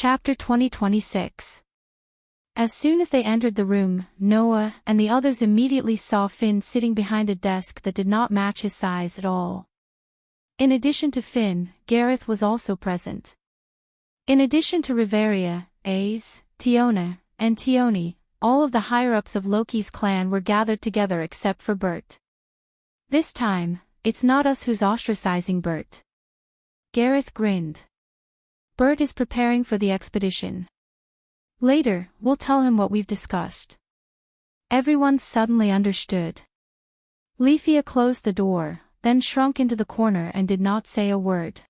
Chapter 2026. As soon as they entered the room, Noah and the others immediately saw Finn sitting behind a desk that did not match his size at all. In addition to Finn, Gareth was also present. In addition to Riveria, Ace, Tiona, and Tioni, all of the higher-ups of Loki's clan were gathered together except for Bert. This time, it's not us who's ostracizing Bert. Gareth grinned. Bert is preparing for the expedition. Later, we'll tell him what we've discussed. Everyone suddenly understood. Leafia closed the door, then shrunk into the corner and did not say a word.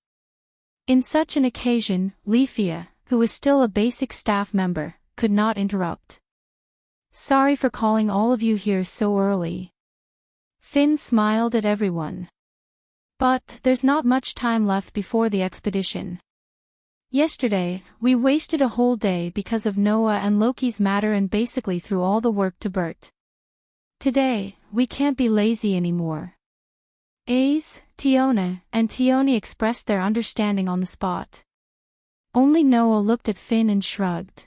In such an occasion, Leafia, who was still a basic staff member, could not interrupt. Sorry for calling all of you here so early. Finn smiled at everyone. But there's not much time left before the expedition. Yesterday, we wasted a whole day because of Noah and Loki's matter and basically threw all the work to Bert. Today, we can't be lazy anymore. Ace, Tiona, and Tioni expressed their understanding on the spot. Only Noah looked at Finn and shrugged.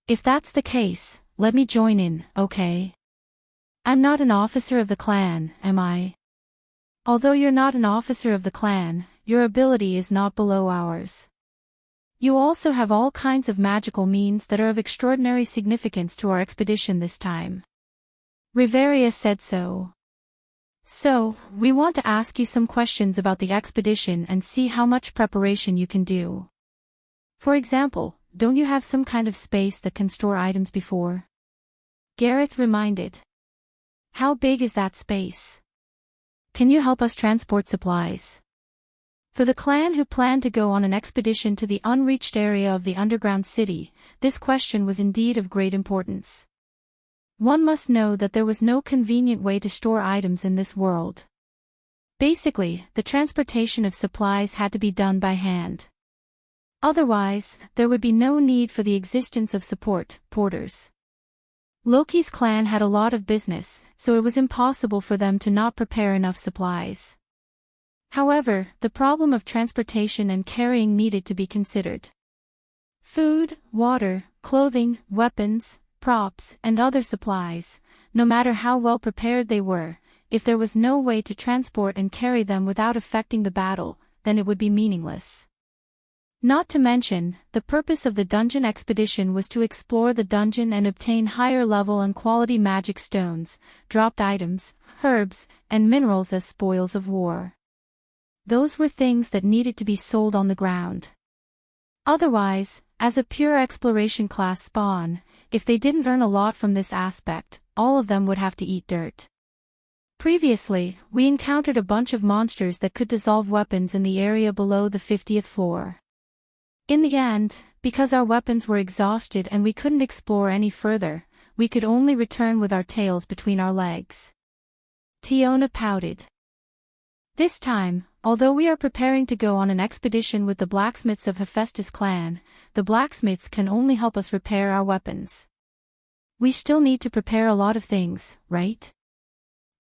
If that's the case, let me join in, okay? I'm not an officer of the clan, am I? Although you're not an officer of the clan, your ability is not below ours. You also have all kinds of magical means that are of extraordinary significance to our expedition this time. Riveria said so. So, we want to ask you some questions about the expedition and see how much preparation you can do. For example, don't you have some kind of space that can store items before? Gareth reminded. How big is that space? Can you help us transport supplies? For the clan who planned to go on an expedition to the unreached area of the underground city, this question was indeed of great importance. One must know that there was no convenient way to store items in this world. Basically, the transportation of supplies had to be done by hand. Otherwise, there would be no need for the existence of porters. Loki's clan had a lot of business, so it was impossible for them to not prepare enough supplies. However, the problem of transportation and carrying needed to be considered. Food, water, clothing, weapons, props, and other supplies, no matter how well prepared they were, if there was no way to transport and carry them without affecting the battle, then it would be meaningless. Not to mention, the purpose of the dungeon expedition was to explore the dungeon and obtain higher level and quality magic stones, dropped items, herbs, and minerals as spoils of war. Those were things that needed to be sold on the ground. Otherwise, as a pure exploration class spawn, if they didn't earn a lot from this aspect, all of them would have to eat dirt. Previously, we encountered a bunch of monsters that could dissolve weapons in the area below the 50th floor. In the end, because our weapons were exhausted and we couldn't explore any further, we could only return with our tails between our legs. Tiona pouted. This time, although we are preparing to go on an expedition with the blacksmiths of Hephaestus' clan, the blacksmiths can only help us repair our weapons. We still need to prepare a lot of things, right?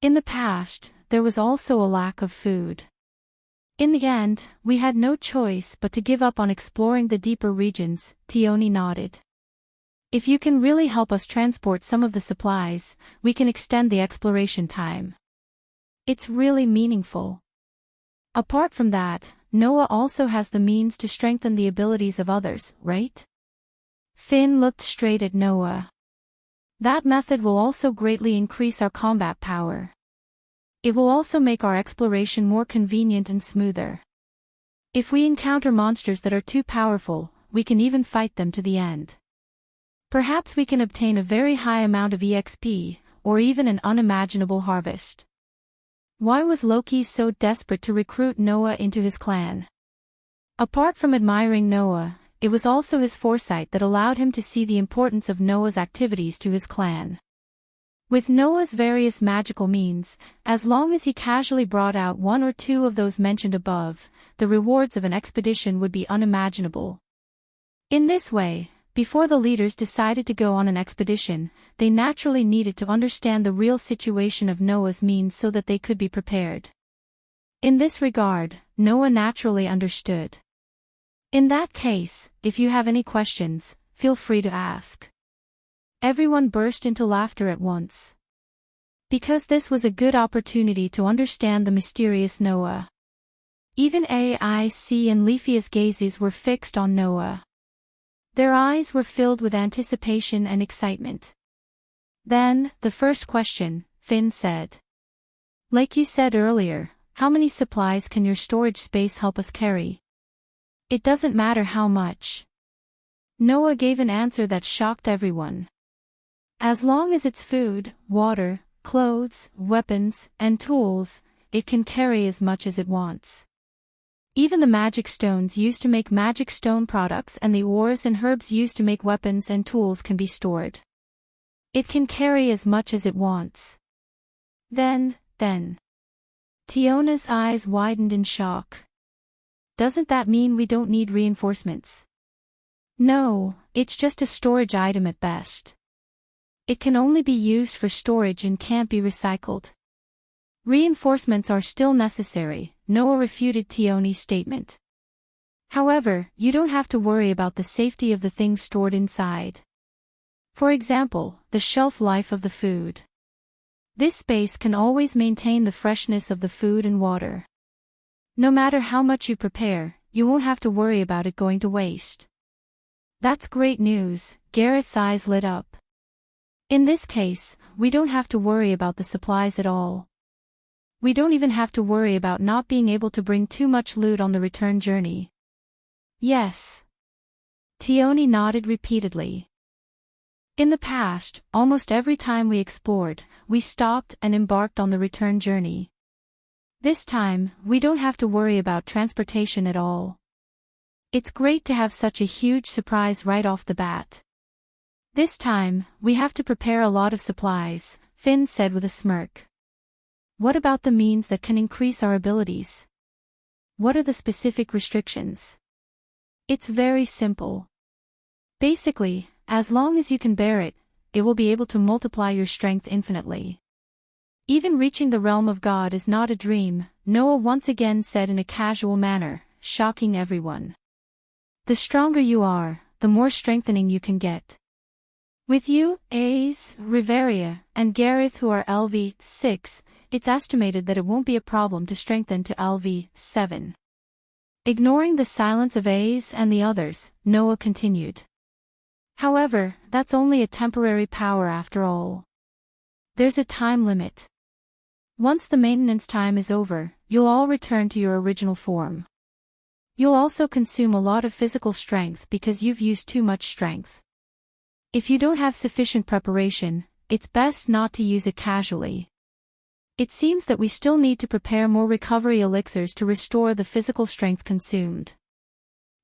In the past, there was also a lack of food. In the end, we had no choice but to give up on exploring the deeper regions, Tioni nodded. If you can really help us transport some of the supplies, we can extend the exploration time. It's really meaningful. Apart from that, Noah also has the means to strengthen the abilities of others, right? Finn looked straight at Noah. That method will also greatly increase our combat power. It will also make our exploration more convenient and smoother. If we encounter monsters that are too powerful, we can even fight them to the end. Perhaps we can obtain a very high amount of EXP, or even an unimaginable harvest. Why was Loki so desperate to recruit Noah into his clan? Apart from admiring Noah, it was also his foresight that allowed him to see the importance of Noah's activities to his clan. With Noah's various magical means, as long as he casually brought out one or two of those mentioned above, the rewards of an expedition would be unimaginable. In this way, before the leaders decided to go on an expedition, they naturally needed to understand the real situation of Noah's means so that they could be prepared. In this regard, Noah naturally understood. In that case, if you have any questions, feel free to ask. Everyone burst into laughter at once. Because this was a good opportunity to understand the mysterious Noah. Even AIC and Leafia's gazes were fixed on Noah. Their eyes were filled with anticipation and excitement. Then, the first question, Finn said. Like you said earlier, how many supplies can your storage space help us carry? It doesn't matter how much. Noah gave an answer that shocked everyone. As long as it's food, water, clothes, weapons, and tools, it can carry as much as it wants. Even the magic stones used to make magic stone products and the ores and herbs used to make weapons and tools can be stored. It can carry as much as it wants. Then. Tiona's eyes widened in shock. Doesn't that mean we don't need reinforcements? No, it's just a storage item at best. It can only be used for storage and can't be recycled. Reinforcements are still necessary, Noah refuted Tiona's statement. However, you don't have to worry about the safety of the things stored inside. For example, the shelf life of the food. This space can always maintain the freshness of the food and water. No matter how much you prepare, you won't have to worry about it going to waste. That's great news, Gareth's eyes lit up. In this case, we don't have to worry about the supplies at all. We don't even have to worry about not being able to bring too much loot on the return journey. Yes. Tiona nodded repeatedly. In the past, almost every time we explored, we stopped and embarked on the return journey. This time, we don't have to worry about transportation at all. It's great to have such a huge surprise right off the bat. This time, we have to prepare a lot of supplies, Finn said with a smirk. What about the means that can increase our abilities? What are the specific restrictions? It's very simple. Basically, as long as you can bear it, it will be able to multiply your strength infinitely. Even reaching the realm of God is not a dream, Noah once again said in a casual manner, shocking everyone. The stronger you are, the more strengthening you can get. With you, Ace, Riveria, and Gareth who are LV6, it's estimated that it won't be a problem to strengthen to LV7. Ignoring the silence of Ace and the others, Noah continued. However, that's only a temporary power after all. There's a time limit. Once the maintenance time is over, you'll all return to your original form. You'll also consume a lot of physical strength because you've used too much strength. If you don't have sufficient preparation, it's best not to use it casually. It seems that we still need to prepare more recovery elixirs to restore the physical strength consumed.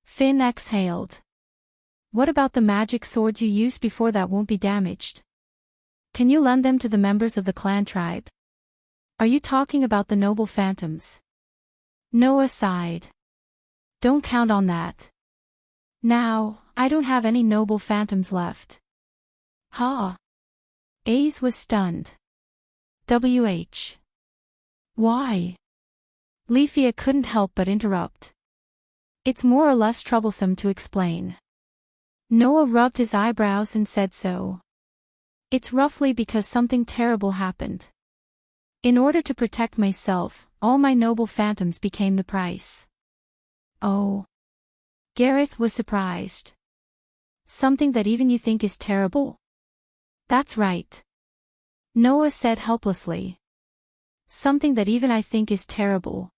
Finn exhaled. What about the magic swords you used before that won't be damaged? Can you lend them to the members of the clan tribe? Are you talking about the noble phantoms? Noah sighed. Don't count on that. Now, I don't have any noble phantoms left. Ha! Ace was stunned. WH. Why? Leafia couldn't help but interrupt. It's more or less troublesome to explain. Noah rubbed his eyebrows and said so. It's roughly because something terrible happened. In order to protect myself, all my noble phantoms became the price. Oh. Gareth was surprised. Something that even you think is terrible? That's right. Noah said helplessly. Something that even I think is terrible.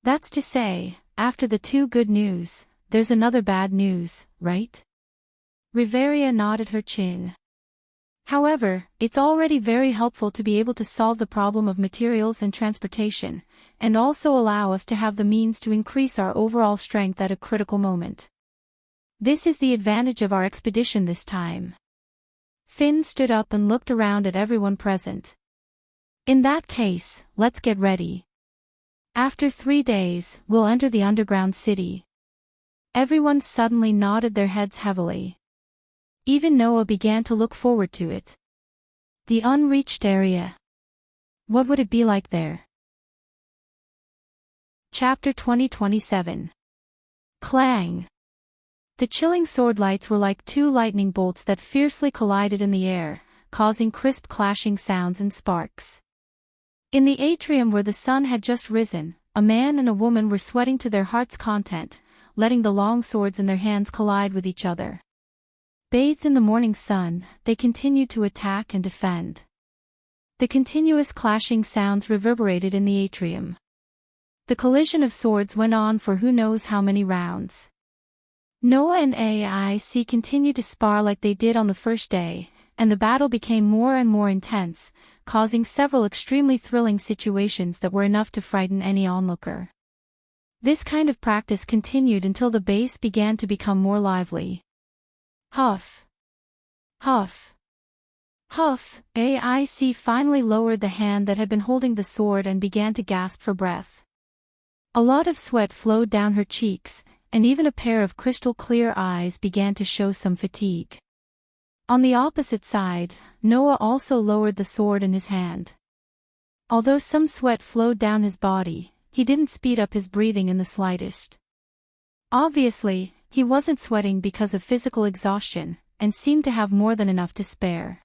That's to say, after the two good news, there's another bad news, right? Riveria nodded her chin. However, it's already very helpful to be able to solve the problem of materials and transportation, and also allow us to have the means to increase our overall strength at a critical moment. This is the advantage of our expedition this time. Finn stood up and looked around at everyone present. In that case, let's get ready. After 3 days, we'll enter the underground city. Everyone suddenly nodded their heads heavily. Even Noah began to look forward to it. The unreached area. What would it be like there? Chapter 2027. Clang! The chilling sword lights were like two lightning bolts that fiercely collided in the air, causing crisp clashing sounds and sparks. In the atrium where the sun had just risen, a man and a woman were sweating to their heart's content, letting the long swords in their hands collide with each other. Bathed in the morning sun, they continued to attack and defend. The continuous clashing sounds reverberated in the atrium. The collision of swords went on for who knows how many rounds. Noah and AIC continued to spar like they did on the first day, and the battle became more and more intense, causing several extremely thrilling situations that were enough to frighten any onlooker. This kind of practice continued until the bass began to become more lively. Huff! Huff! Huff! AIC finally lowered the hand that had been holding the sword and began to gasp for breath. A lot of sweat flowed down her cheeks, and even a pair of crystal-clear eyes began to show some fatigue. On the opposite side, Noah also lowered the sword in his hand. Although some sweat flowed down his body, he didn't speed up his breathing in the slightest. Obviously, he wasn't sweating because of physical exhaustion, and seemed to have more than enough to spare.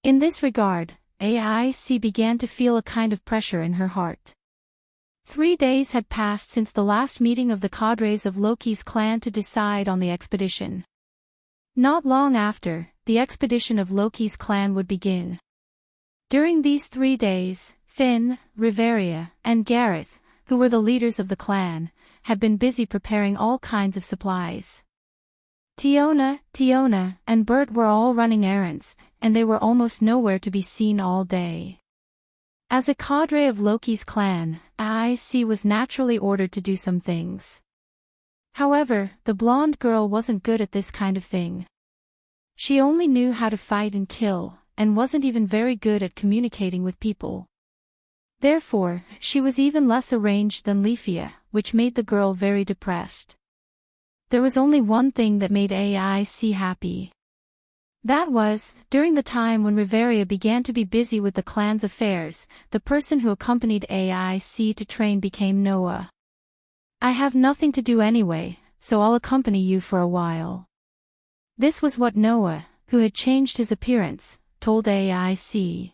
In this regard, AIC began to feel a kind of pressure in her heart. 3 days had passed since the last meeting of the cadres of Loki's clan to decide on the expedition. Not long after, the expedition of Loki's clan would begin. During these 3 days, Finn, Riveria, and Gareth, who were the leaders of the clan, had been busy preparing all kinds of supplies. Tiona, and Bert were all running errands, and they were almost nowhere to be seen all day. As a cadre of Loki's clan, AIC was naturally ordered to do some things. However, the blonde girl wasn't good at this kind of thing. She only knew how to fight and kill, and wasn't even very good at communicating with people. Therefore, she was even less arranged than Leafia, which made the girl very depressed. There was only one thing that made AIC happy. That was, during the time when Riveria began to be busy with the clan's affairs, the person who accompanied AIC to train became Noah. "I have nothing to do anyway, so I'll accompany you for a while." This was what Noah, who had changed his appearance, told AIC.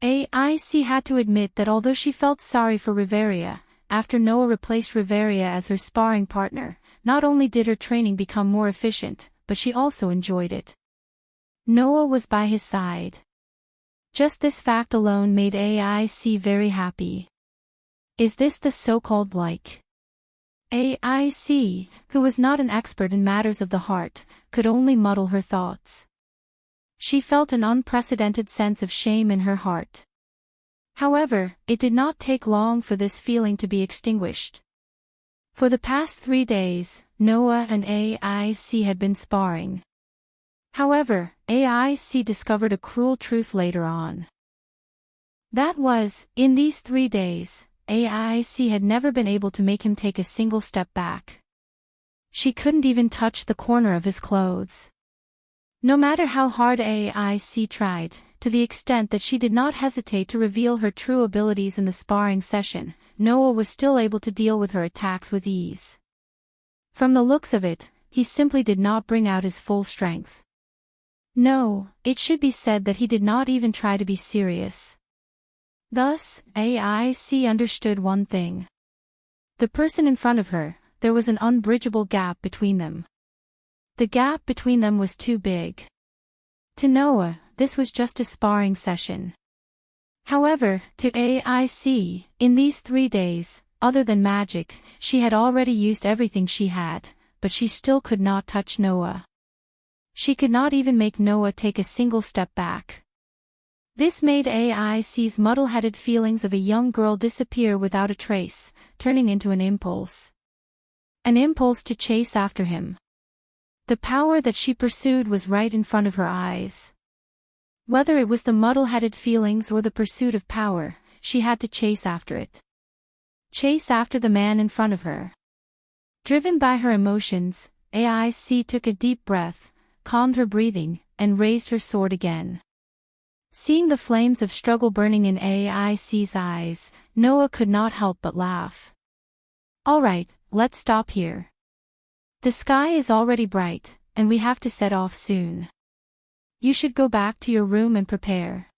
AIC had to admit that although she felt sorry for Riveria, after Noah replaced Riveria as her sparring partner, not only did her training become more efficient, but she also enjoyed it. Noah was by his side. Just this fact alone made AIC very happy. Is this the so-called like? AIC, who was not an expert in matters of the heart, could only muddle her thoughts. She felt an unprecedented sense of shame in her heart. However, it did not take long for this feeling to be extinguished. For the past 3 days, Noah and AIC had been sparring. However, AIC discovered a cruel truth later on. That was, in these 3 days, AIC had never been able to make him take a single step back. She couldn't even touch the corner of his clothes. No matter how hard AIC tried, to the extent that she did not hesitate to reveal her true abilities in the sparring session, Noah was still able to deal with her attacks with ease. From the looks of it, he simply did not bring out his full strength. No, it should be said that he did not even try to be serious. Thus, AIC understood one thing. The person in front of her, there was an unbridgeable gap between them. The gap between them was too big. To Noah, this was just a sparring session. However, to AIC, in these 3 days, other than magic, she had already used everything she had, but she still could not touch Noah. She could not even make Noah take a single step back. This made AIC's muddle-headed feelings of a young girl disappear without a trace, turning into an impulse. An impulse to chase after him. The power that she pursued was right in front of her eyes. Whether it was the muddle-headed feelings or the pursuit of power, she had to chase after it. Chase after the man in front of her. Driven by her emotions, AIC took a deep breath, calmed her breathing, and raised her sword again. Seeing the flames of struggle burning in AIC's eyes, Noah could not help but laugh. "All right, let's stop here. The sky is already bright, and we have to set off soon. You should go back to your room and prepare.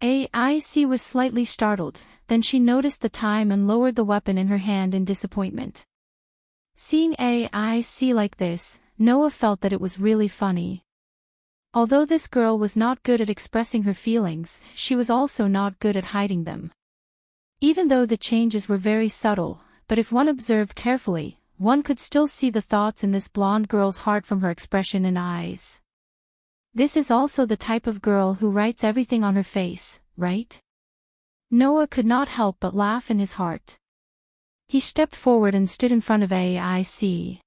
AIC was slightly startled, then she noticed the time and lowered the weapon in her hand in disappointment. Seeing AIC like this, Noah felt that it was really funny. Although this girl was not good at expressing her feelings, she was also not good at hiding them. Even though the changes were very subtle, but if one observed carefully, one could still see the thoughts in this blonde girl's heart from her expression and eyes. This is also the type of girl who writes everything on her face, right? Noah could not help but laugh in his heart. He stepped forward and stood in front of AIC.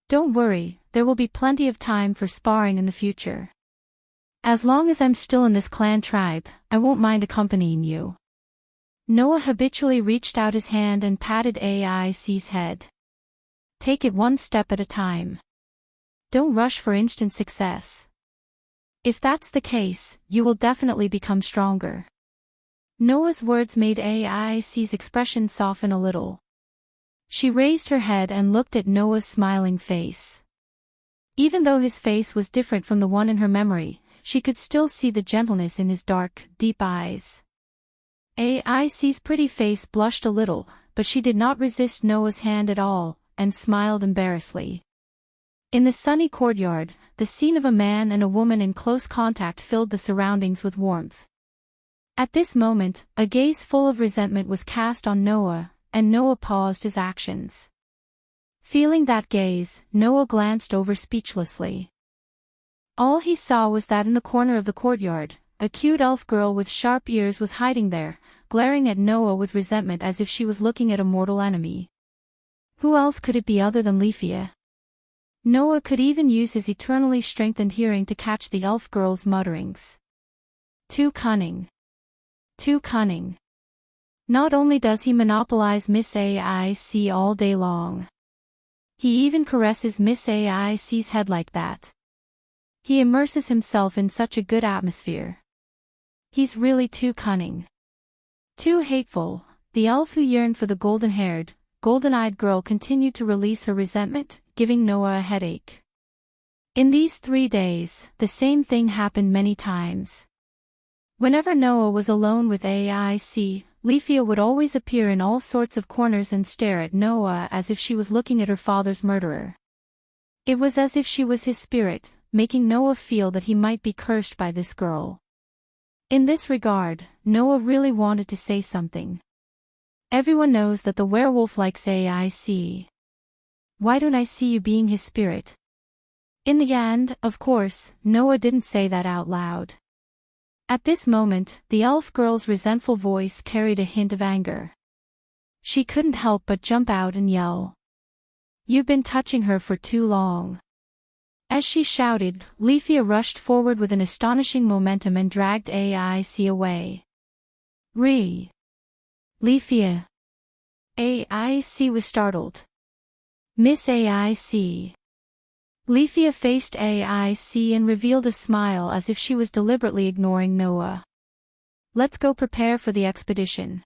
Don't worry, there will be plenty of time for sparring in the future. As long as I'm still in this clan tribe, I won't mind accompanying you. Noah habitually reached out his hand and patted AIC's head. Take it one step at a time. Don't rush for instant success. If that's the case, you will definitely become stronger. Noah's words made AIC's expression soften a little. She raised her head and looked at Noah's smiling face. Even though his face was different from the one in her memory, she could still see the gentleness in his dark, deep eyes. AIC's pretty face blushed a little, but she did not resist Noah's hand at all, and smiled embarrassedly. In the sunny courtyard, the scene of a man and a woman in close contact filled the surroundings with warmth. At this moment, a gaze full of resentment was cast on Noah, and Noah paused his actions. Feeling that gaze, Noah glanced over speechlessly. All he saw was that in the corner of the courtyard, a cute elf girl with sharp ears was hiding there, glaring at Noah with resentment as if she was looking at a mortal enemy. Who else could it be other than Leafia? Noah could even use his eternally strengthened hearing to catch the elf girl's mutterings. Too cunning. Too cunning. Not only does he monopolize Miss AIC all day long. He even caresses Miss AIC's head like that. He immerses himself in such a good atmosphere. He's really too cunning. Too hateful. The elf who yearned for the golden-haired, golden-eyed girl continued to release her resentment, giving Noah a headache. In these 3 days, the same thing happened many times. Whenever Noah was alone with AIC, Leafia would always appear in all sorts of corners and stare at Noah as if she was looking at her father's murderer. It was as if she was his spirit, making Noah feel that he might be cursed by this girl. In this regard, Noah really wanted to say something. Everyone knows that the werewolf likes AIC. Why don't I see you being his spirit? In the end, of course, Noah didn't say that out loud. At this moment, the elf girl's resentful voice carried a hint of anger. She couldn't help but jump out and yell. You've been touching her for too long. As she shouted, Leafia rushed forward with an astonishing momentum and dragged AIC away. Leafia. AIC was startled. Miss AIC. Leafia faced AIC and revealed a smile as if she was deliberately ignoring Noah. Let's go prepare for the expedition.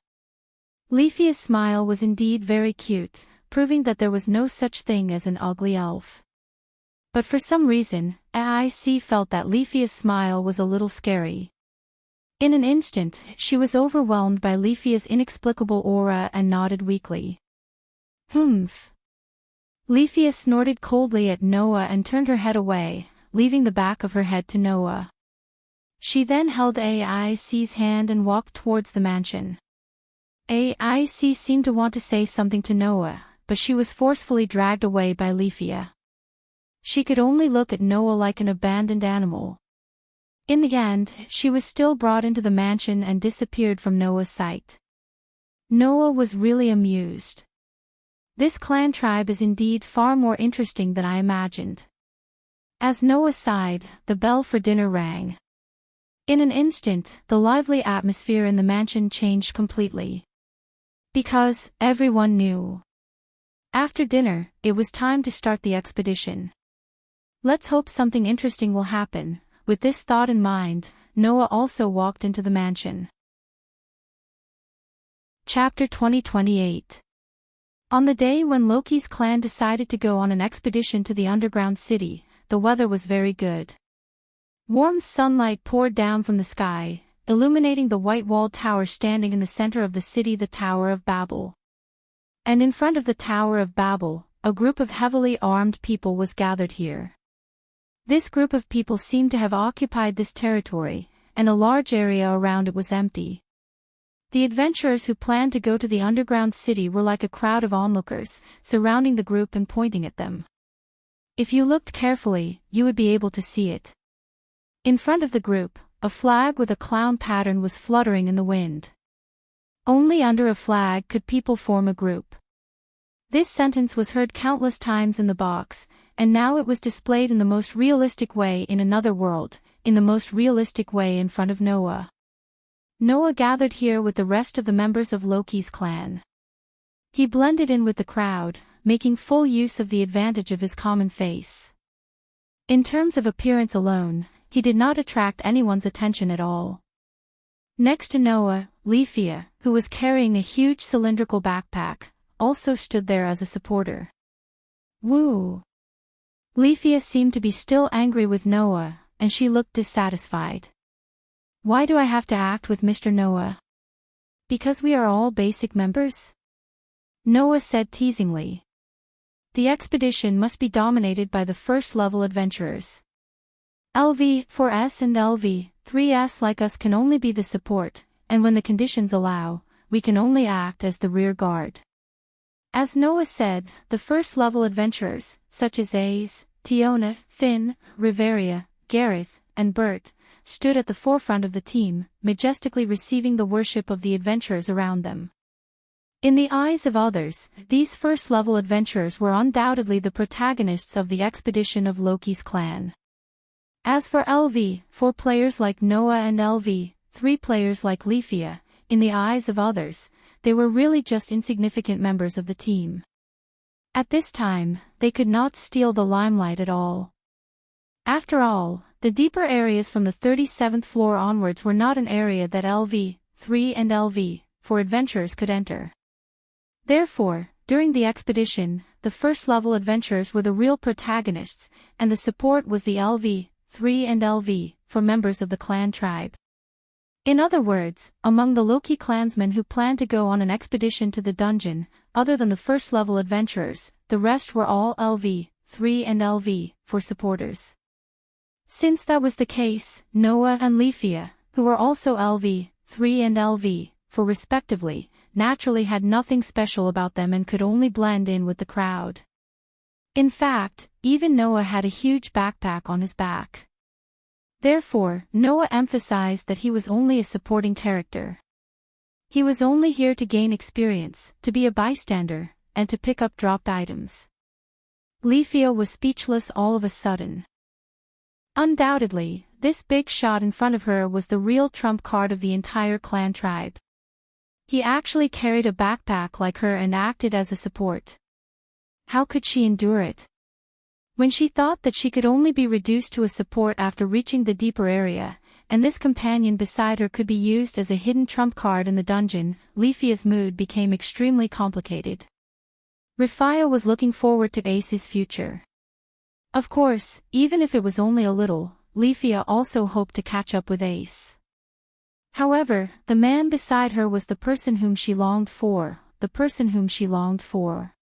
Leafia's smile was indeed very cute, proving that there was no such thing as an ugly elf. But for some reason, AIC felt that Leafia's smile was a little scary. In an instant, she was overwhelmed by Leafia's inexplicable aura and nodded weakly. Humph. Leafia snorted coldly at Noah and turned her head away, leaving the back of her head to Noah. She then held AIC's hand and walked towards the mansion. AIC seemed to want to say something to Noah, but she was forcefully dragged away by Leafia. She could only look at Noah like an abandoned animal. In the end, she was still brought into the mansion and disappeared from Noah's sight. Noah was really amused. This clan tribe is indeed far more interesting than I imagined. As Noah sighed, the bell for dinner rang. In an instant, the lively atmosphere in the mansion changed completely. Because everyone knew. After dinner, it was time to start the expedition. Let's hope something interesting will happen. With this thought in mind, Noah also walked into the mansion. Chapter 2028. On the day when Loki's clan decided to go on an expedition to the underground city, the weather was very good. Warm sunlight poured down from the sky, illuminating the white-walled tower standing in the center of the city, the Tower of Babel. And in front of the Tower of Babel, a group of heavily armed people was gathered here. This group of people seemed to have occupied this territory, and a large area around it was empty. The adventurers who planned to go to the underground city were like a crowd of onlookers, surrounding the group and pointing at them. If you looked carefully, you would be able to see it. In front of the group, a flag with a clown pattern was fluttering in the wind. Only under a flag could people form a group. This sentence was heard countless times in the box, and now it was displayed in the most realistic way in another world, in the most realistic way in front of Noah. Noah gathered here with the rest of the members of Loki's clan. He blended in with the crowd, making full use of the advantage of his common face. In terms of appearance alone, he did not attract anyone's attention at all. Next to Noah, Leafia, who was carrying a huge cylindrical backpack, also stood there as a supporter. Woo! Leafia seemed to be still angry with Noah, and she looked dissatisfied. Why do I have to act with Mr. Noah? Because we are all basic members? Noah said teasingly. The expedition must be dominated by the first-level adventurers. LV-4S and LV-3S like us can only be the support, and when the conditions allow, we can only act as the rear guard. As Noah said, the first-level adventurers, such as Ace, Tiona, Finn, Riveria, Gareth, and Bert, stood at the forefront of the team, majestically receiving the worship of the adventurers around them. In the eyes of others, these first-level adventurers were undoubtedly the protagonists of the expedition of Loki's clan. As for LV-4 players like Noah and LV-3 players like Leafia, in the eyes of others, they were really just insignificant members of the team. At this time, they could not steal the limelight at all. After all, the deeper areas from the 37th floor onwards were not an area that LV-3 and LV-4 adventurers could enter. Therefore, during the expedition, the first-level adventurers were the real protagonists, and the support was the LV-3 and LV-4 members of the clan tribe. In other words, among the Loki clansmen who planned to go on an expedition to the dungeon, other than the first-level adventurers, the rest were all LV-3 and LV-4 supporters. Since that was the case, Noah and Leafia, who were also LV-3 and LV-4 respectively, naturally had nothing special about them and could only blend in with the crowd. In fact, even Noah had a huge backpack on his back. Therefore, Noah emphasized that he was only a supporting character. He was only here to gain experience, to be a bystander, and to pick up dropped items. Leafia was speechless all of a sudden. Undoubtedly, this big shot in front of her was the real trump card of the entire clan tribe. He actually carried a backpack like her and acted as a support. How could she endure it? When she thought that she could only be reduced to a support after reaching the deeper area, and this companion beside her could be used as a hidden trump card in the dungeon, Leafia's mood became extremely complicated. Rifia was looking forward to Ace's future. Of course, even if it was only a little, Leafia also hoped to catch up with Ace. However, the man beside her was the person whom she longed for, the person whom she longed for.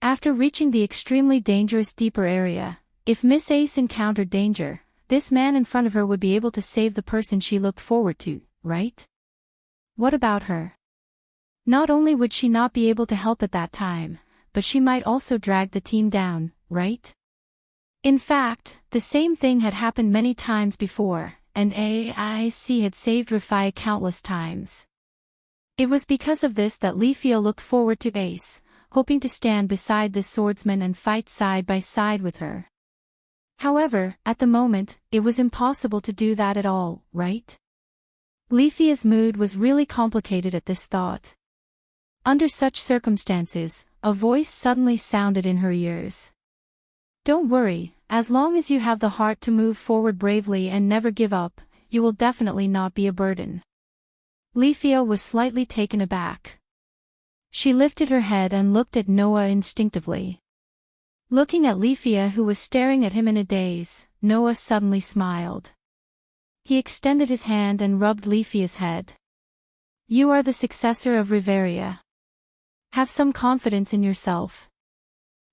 After reaching the extremely dangerous deeper area, if Miss Ace encountered danger, this man in front of her would be able to save the person she looked forward to, right? What about her? Not only would she not be able to help at that time, but she might also drag the team down, right? In fact, the same thing had happened many times before, and AIC had saved Rifia countless times. It was because of this that Leafia looked forward to Ace, hoping to stand beside this swordsman and fight side by side with her. However, at the moment, it was impossible to do that at all, right? Leafia's mood was really complicated at this thought. Under such circumstances, a voice suddenly sounded in her ears. Don't worry, as long as you have the heart to move forward bravely and never give up, you will definitely not be a burden. Leafia was slightly taken aback. She lifted her head and looked at Noah instinctively. Looking at Leafia, who was staring at him in a daze, Noah suddenly smiled. He extended his hand and rubbed Leafia's head. You are the successor of Riveria. Have some confidence in yourself.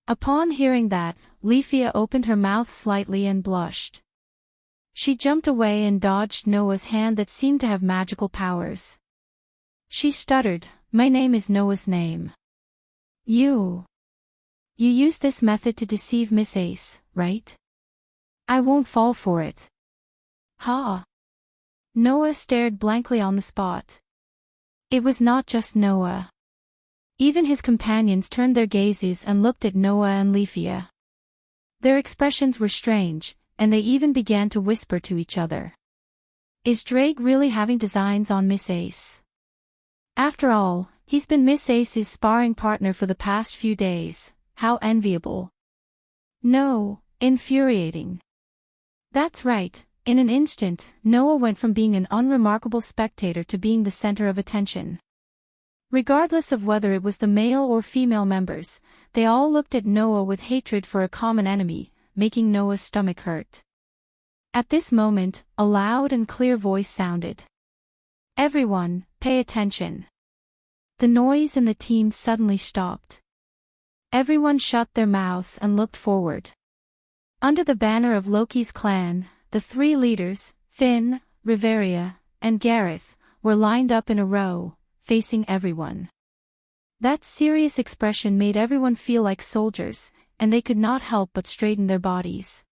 Upon hearing that, Leafia opened her mouth slightly and blushed. She jumped away and dodged Noah's hand that seemed to have magical powers. She stuttered, My name is Noah's name. You use this method to deceive Miss Ace, right? I won't fall for it. Ha! Noah stared blankly on the spot. It was not just Noah. Even his companions turned their gazes and looked at Noah and Leafia. Their expressions were strange, and they even began to whisper to each other. Is Drake really having designs on Miss Ace? After all, he's been Miss Ace's sparring partner for the past few days. How enviable. No, infuriating. That's right, in an instant, Noah went from being an unremarkable spectator to being the center of attention. Regardless of whether it was the male or female members, they all looked at Noah with hatred for a common enemy, making Noah's stomach hurt. At this moment, a loud and clear voice sounded. Everyone, pay attention. The noise and the team suddenly stopped. Everyone shut their mouths and looked forward. Under the banner of Loki's clan, the three leaders, Finn, Riveria, and Gareth, were lined up in a row, facing everyone. That serious expression made everyone feel like soldiers, and they could not help but straighten their bodies.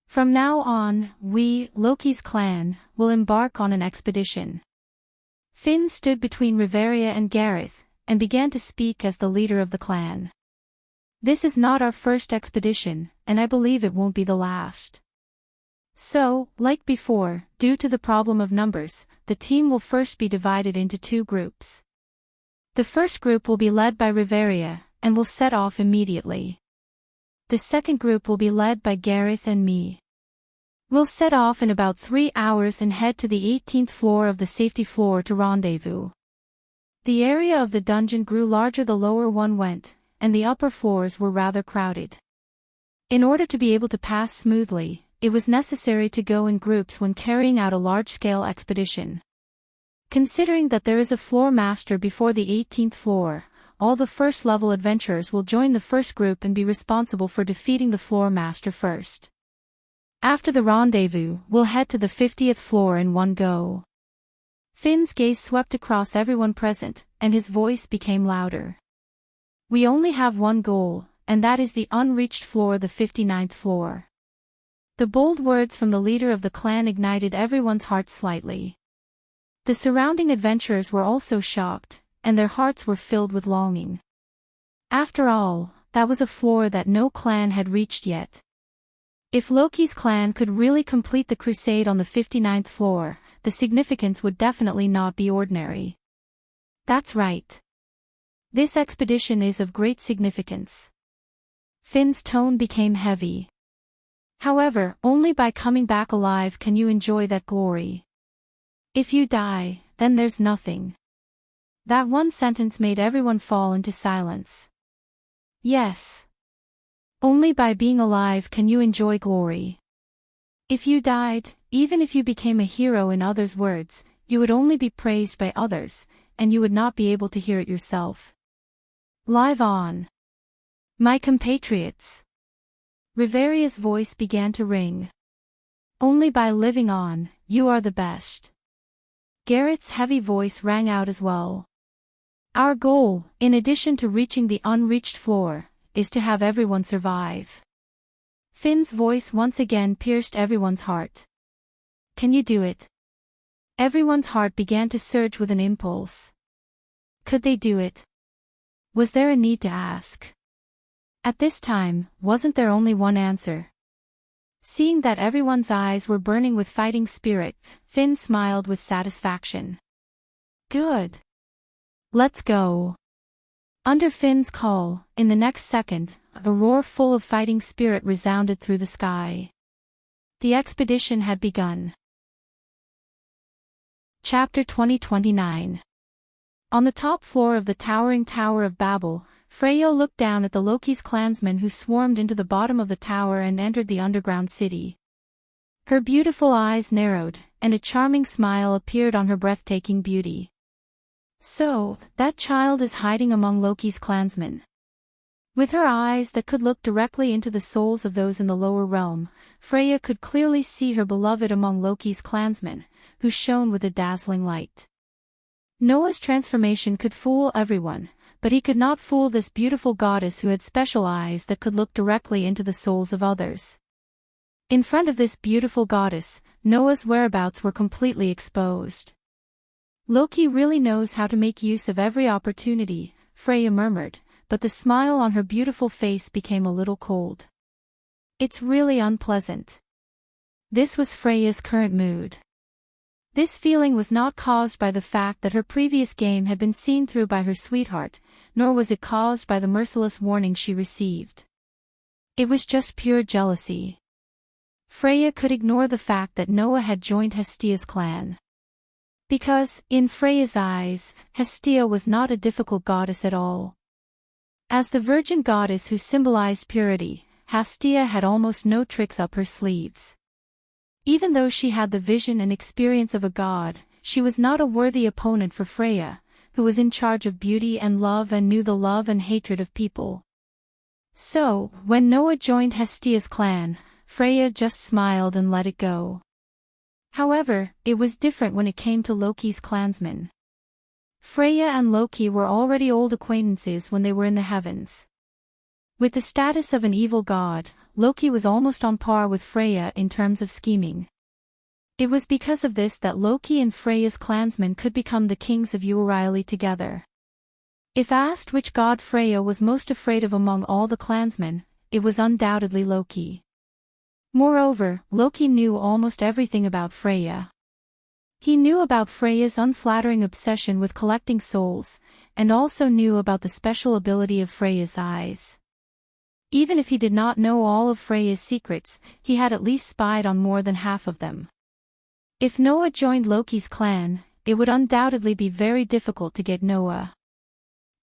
From now on, we, Loki's clan, will embark on an expedition. Finn stood between Riveria and Gareth, and began to speak as the leader of the clan. This is not our first expedition, and I believe it won't be the last. So, like before, due to the problem of numbers, the team will first be divided into two groups. The first group will be led by Riveria, and will set off immediately. The second group will be led by Gareth and me. We'll set off in about 3 hours and head to the 18th floor of the safety floor to rendezvous. The area of the dungeon grew larger the lower one went, and the upper floors were rather crowded. In order to be able to pass smoothly, it was necessary to go in groups when carrying out a large-scale expedition. Considering that there is a floor master before the 18th floor, all the first-level adventurers will join the first group and be responsible for defeating the floor master first. After the rendezvous, we'll head to the 50th floor in one go. Finn's gaze swept across everyone present, and his voice became louder. We only have one goal, and that is the unreached floor, the 59th floor. The bold words from the leader of the clan ignited everyone's hearts slightly. The surrounding adventurers were also shocked, and their hearts were filled with longing. After all, that was a floor that no clan had reached yet. If Loki's clan could really complete the crusade on the 59th floor, the significance would definitely not be ordinary. That's right. This expedition is of great significance. Finn's tone became heavy. However, only by coming back alive can you enjoy that glory. If you die, then there's nothing. That one sentence made everyone fall into silence. Yes. Only by being alive can you enjoy glory. If you died, even if you became a hero in others' words, you would only be praised by others, and you would not be able to hear it yourself. Live on. My compatriots. Riveria's voice began to ring. Only by living on, you are the best. Garrett's heavy voice rang out as well. Our goal, in addition to reaching the unreached floor, is to have everyone survive. Finn's voice once again pierced everyone's heart. Can you do it? Everyone's heart began to surge with an impulse. Could they do it? Was there a need to ask? At this time, wasn't there only one answer? Seeing that everyone's eyes were burning with fighting spirit, Finn smiled with satisfaction. Good. Let's go. Under Finn's call, in the next second, a roar full of fighting spirit resounded through the sky. The expedition had begun. Chapter 2029. On the top floor of the towering Tower of Babel, Freya looked down at the Loki's clansmen who swarmed into the bottom of the tower and entered the underground city. Her beautiful eyes narrowed, and a charming smile appeared on her breathtaking beauty. So, that child is hiding among Loki's clansmen. With her eyes that could look directly into the souls of those in the lower realm, Freya could clearly see her beloved among Loki's clansmen, who shone with a dazzling light. Noah's transformation could fool everyone, but he could not fool this beautiful goddess who had special eyes that could look directly into the souls of others. In front of this beautiful goddess, Noah's whereabouts were completely exposed. Loki really knows how to make use of every opportunity, Freya murmured, but the smile on her beautiful face became a little cold. It's really unpleasant. This was Freya's current mood. This feeling was not caused by the fact that her previous game had been seen through by her sweetheart, nor was it caused by the merciless warning she received. It was just pure jealousy. Freya could ignore the fact that Noah had joined Hestia's clan. Because, in Freya's eyes, Hestia was not a difficult goddess at all. As the virgin goddess who symbolized purity, Hestia had almost no tricks up her sleeves. Even though she had the vision and experience of a god, she was not a worthy opponent for Freya, who was in charge of beauty and love and knew the love and hatred of people. So, when Noah joined Hestia's clan, Freya just smiled and let it go. However, it was different when it came to Loki's clansmen. Freya and Loki were already old acquaintances when they were in the heavens. With the status of an evil god, Loki was almost on par with Freya in terms of scheming. It was because of this that Loki and Freya's clansmen could become the kings of Uriley together. If asked which god Freya was most afraid of among all the clansmen, it was undoubtedly Loki. Moreover, Loki knew almost everything about Freya. He knew about Freya's unflattering obsession with collecting souls, and also knew about the special ability of Freya's eyes. Even if he did not know all of Freya's secrets, he had at least spied on more than half of them. If Noah joined Loki's clan, it would undoubtedly be very difficult to get Noah.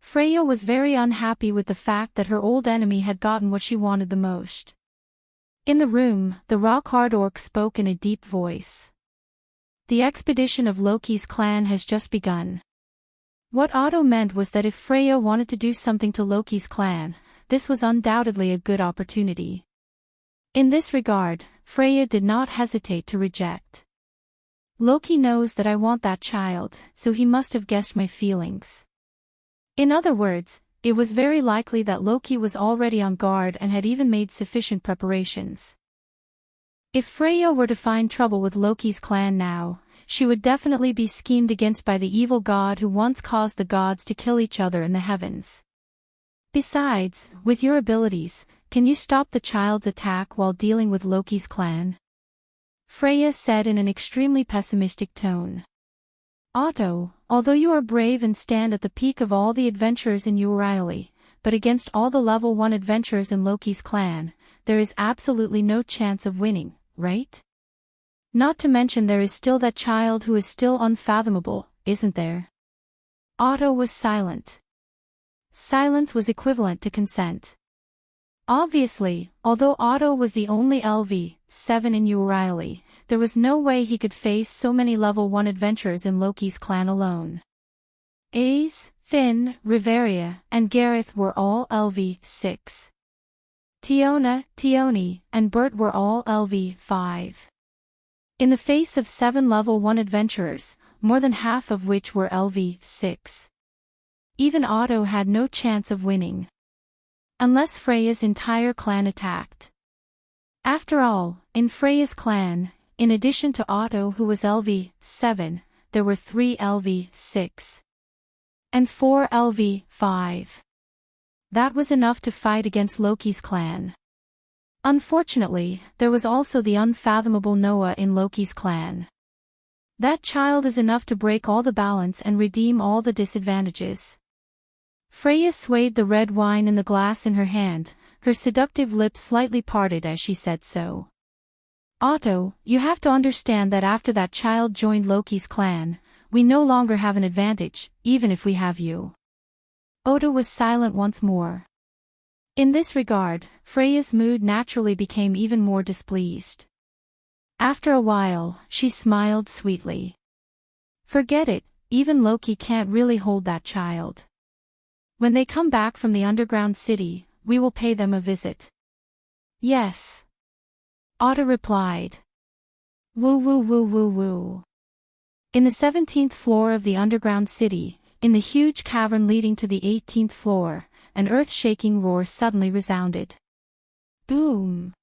Freya was very unhappy with the fact that her old enemy had gotten what she wanted the most. In the room, the rock-hard orc spoke in a deep voice. The expedition of Loki's clan has just begun. What Otto meant was that if Freya wanted to do something to Loki's clan, this was undoubtedly a good opportunity. In this regard, Freya did not hesitate to reject. Loki knows that I want that child, so he must have guessed my feelings. In other words, it was very likely that Loki was already on guard and had even made sufficient preparations. If Freya were to find trouble with Loki's clan now, she would definitely be schemed against by the evil god who once caused the gods to kill each other in the heavens. Besides, with your abilities, can you stop the child's attack while dealing with Loki's clan? Freya said in an extremely pessimistic tone. Otto, although you are brave and stand at the peak of all the adventurers in Uriley, but against all the level 1 adventurers in Loki's clan, there is absolutely no chance of winning, right? Not to mention there is still that child who is still unfathomable, isn't there? Otto was silent. Silence was equivalent to consent. Obviously, although Otto was the only LV7 in Uriley, there was no way he could face so many level 1 adventurers in Loki's clan alone. Ace, Finn, Riveria, and Gareth were all LV6. Tiona, Tioni, and Bert were all LV5. In the face of 7 level 1 adventurers, more than half of which were LV6. Even Otto had no chance of winning. Unless Freya's entire clan attacked. After all, in Freya's clan, in addition to Otto who was LV7, there were 3 LV6. And 4 LV5. That was enough to fight against Loki's clan. Unfortunately, there was also the unfathomable Noah in Loki's clan. That child is enough to break all the balance and redeem all the disadvantages. Freya swayed the red wine in the glass in her hand, her seductive lips slightly parted as she said so. Otto, you have to understand that after that child joined Loki's clan, we no longer have an advantage, even if we have you. Oda was silent once more. In this regard, Freya's mood naturally became even more displeased. After a while, she smiled sweetly. Forget it, even Loki can't really hold that child. When they come back from the underground city, we will pay them a visit. Yes. Oda replied. Woo woo woo woo woo. In the 17th floor of the underground city, in the huge cavern leading to the 18th floor, an earth-shaking roar suddenly resounded. Boom!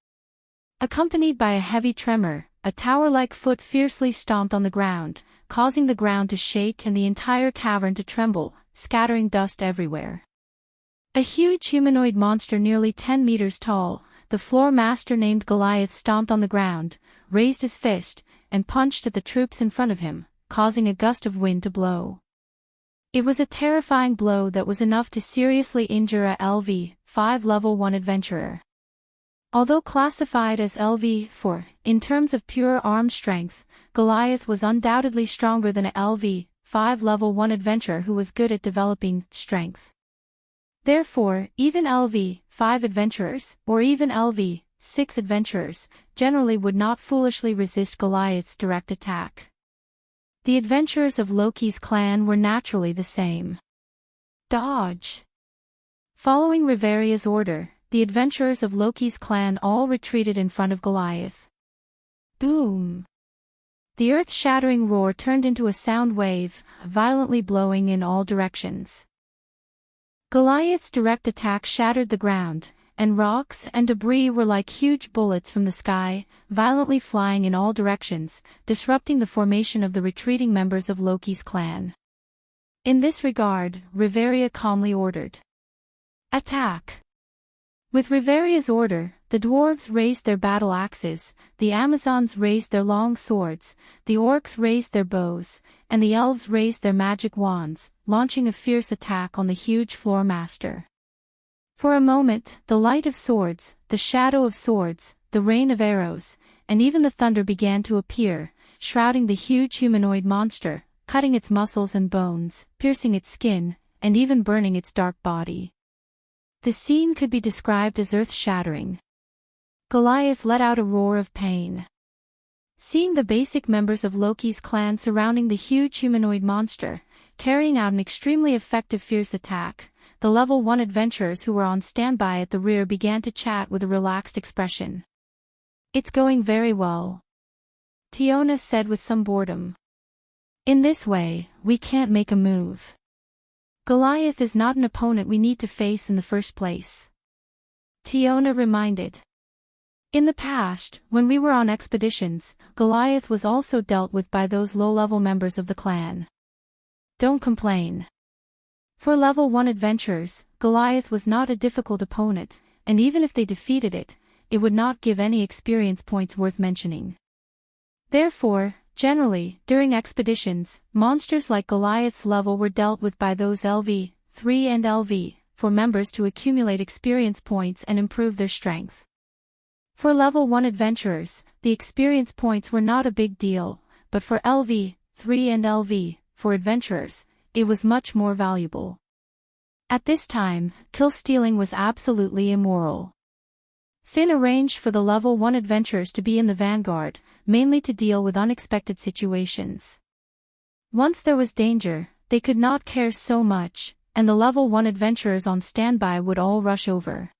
Accompanied by a heavy tremor, a tower-like foot fiercely stomped on the ground, causing the ground to shake and the entire cavern to tremble, scattering dust everywhere. A huge humanoid monster nearly 10 meters tall, the floor master named Goliath stomped on the ground, raised his fist, and punched at the troops in front of him, causing a gust of wind to blow. It was a terrifying blow that was enough to seriously injure a LV-5 Level 1 adventurer. Although classified as LV-4, in terms of pure arm strength, Goliath was undoubtedly stronger than a LV-5 Level 1 adventurer who was good at developing strength. Therefore, even LV-5 adventurers, or even LV-6 adventurers, generally would not foolishly resist Goliath's direct attack. The adventurers of Loki's clan were naturally the same. Dodge! Following Riveria's order, the adventurers of Loki's clan all retreated in front of Goliath. Boom! The earth-shattering roar turned into a sound wave, violently blowing in all directions. Goliath's direct attack shattered the ground, and rocks and debris were like huge bullets from the sky, violently flying in all directions, disrupting the formation of the retreating members of Loki's clan. In this regard, Riveria calmly ordered. Attack! With Riveria's order, the dwarves raised their battle axes, the Amazons raised their long swords, the orcs raised their bows, and the elves raised their magic wands, launching a fierce attack on the huge floor master. For a moment, the light of swords, the shadow of swords, the rain of arrows, and even the thunder began to appear, shrouding the huge humanoid monster, cutting its muscles and bones, piercing its skin, and even burning its dark body. The scene could be described as earth-shattering. Goliath let out a roar of pain. Seeing the basic members of Loki's clan surrounding the huge humanoid monster, carrying out an extremely effective fierce attack, the level 1 adventurers who were on standby at the rear began to chat with a relaxed expression. It's going very well, Tiona said with some boredom. In this way, we can't make a move. Goliath is not an opponent we need to face in the first place, Tiona reminded. In the past, when we were on expeditions, Goliath was also dealt with by those low-level members of the clan. Don't complain. For level 1 adventurers, Goliath was not a difficult opponent, and even if they defeated it, it would not give any experience points worth mentioning. Therefore, generally, during expeditions, monsters like Goliath's level were dealt with by those LV-3 and LV-4 members to accumulate experience points and improve their strength. For level 1 adventurers, the experience points were not a big deal, but for LV-3 and LV-4 adventurers, it was much more valuable. At this time, kill-stealing was absolutely immoral. Finn arranged for the level 1 adventurers to be in the vanguard, mainly to deal with unexpected situations. Once there was danger, they could not care so much, and the level 1 adventurers on standby would all rush over.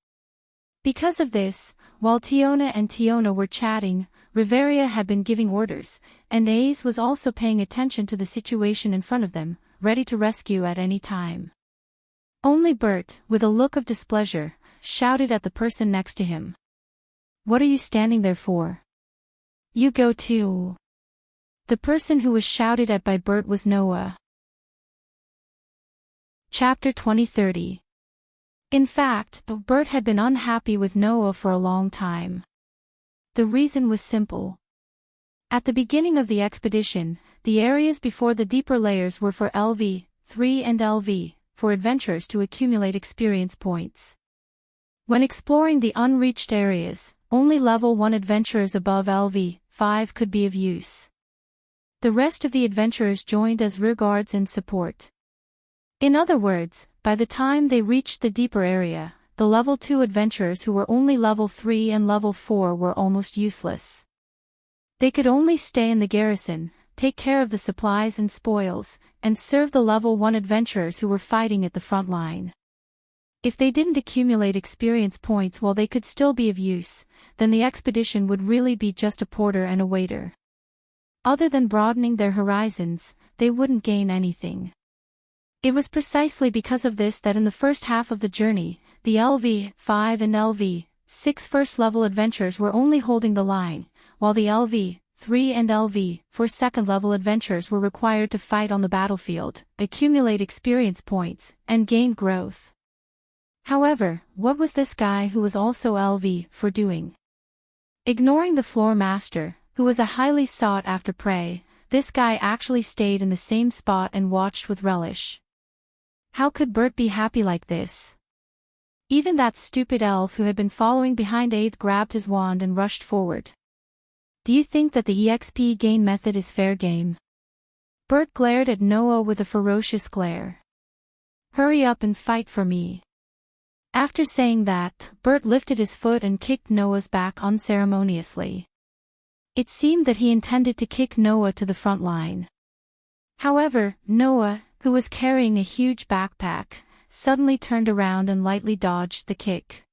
Because of this, while Tiona were chatting, Riveria had been giving orders, and Ace was also paying attention to the situation in front of them, ready to rescue at any time. Only Bert, with a look of displeasure, shouted at the person next to him. What are you standing there for? You go too. The person who was shouted at by Bert was Noah. Chapter 2030. In fact, Bert had been unhappy with Noah for a long time. The reason was simple. At the beginning of the expedition, the areas before the deeper layers were for LV-3 and LV-4 adventurers to accumulate experience points. When exploring the unreached areas, only level 1 adventurers above LV-5 could be of use. The rest of the adventurers joined as rearguards and support. In other words, by the time they reached the deeper area, the level 2 adventurers who were only level 3 and level 4 were almost useless. They could only stay in the garrison, take care of the supplies and spoils, and serve the level 1 adventurers who were fighting at the front line. If they didn't accumulate experience points while they could still be of use, then the expedition would really be just a porter and a waiter. Other than broadening their horizons, they wouldn't gain anything. It was precisely because of this that in the first half of the journey, the LV-5 and LV-6 first-level adventurers were only holding the line, while the LV-3 and LV-4 second-level adventurers were required to fight on the battlefield, accumulate experience points, and gain growth. However, what was this guy who was also LV-4 doing? Ignoring the floor master, who was a highly sought-after prey, this guy actually stayed in the same spot and watched with relish. How could Bert be happy like this? Even that stupid elf who had been following behind Aeth grabbed his wand and rushed forward. Do you think that the EXP gain method is fair game? Bert glared at Noah with a ferocious glare. Hurry up and fight for me. After saying that, Bert lifted his foot and kicked Noah's back unceremoniously. It seemed that he intended to kick Noah to the front line. However, Noah, who was carrying a huge backpack, suddenly turned around and lightly dodged the kick.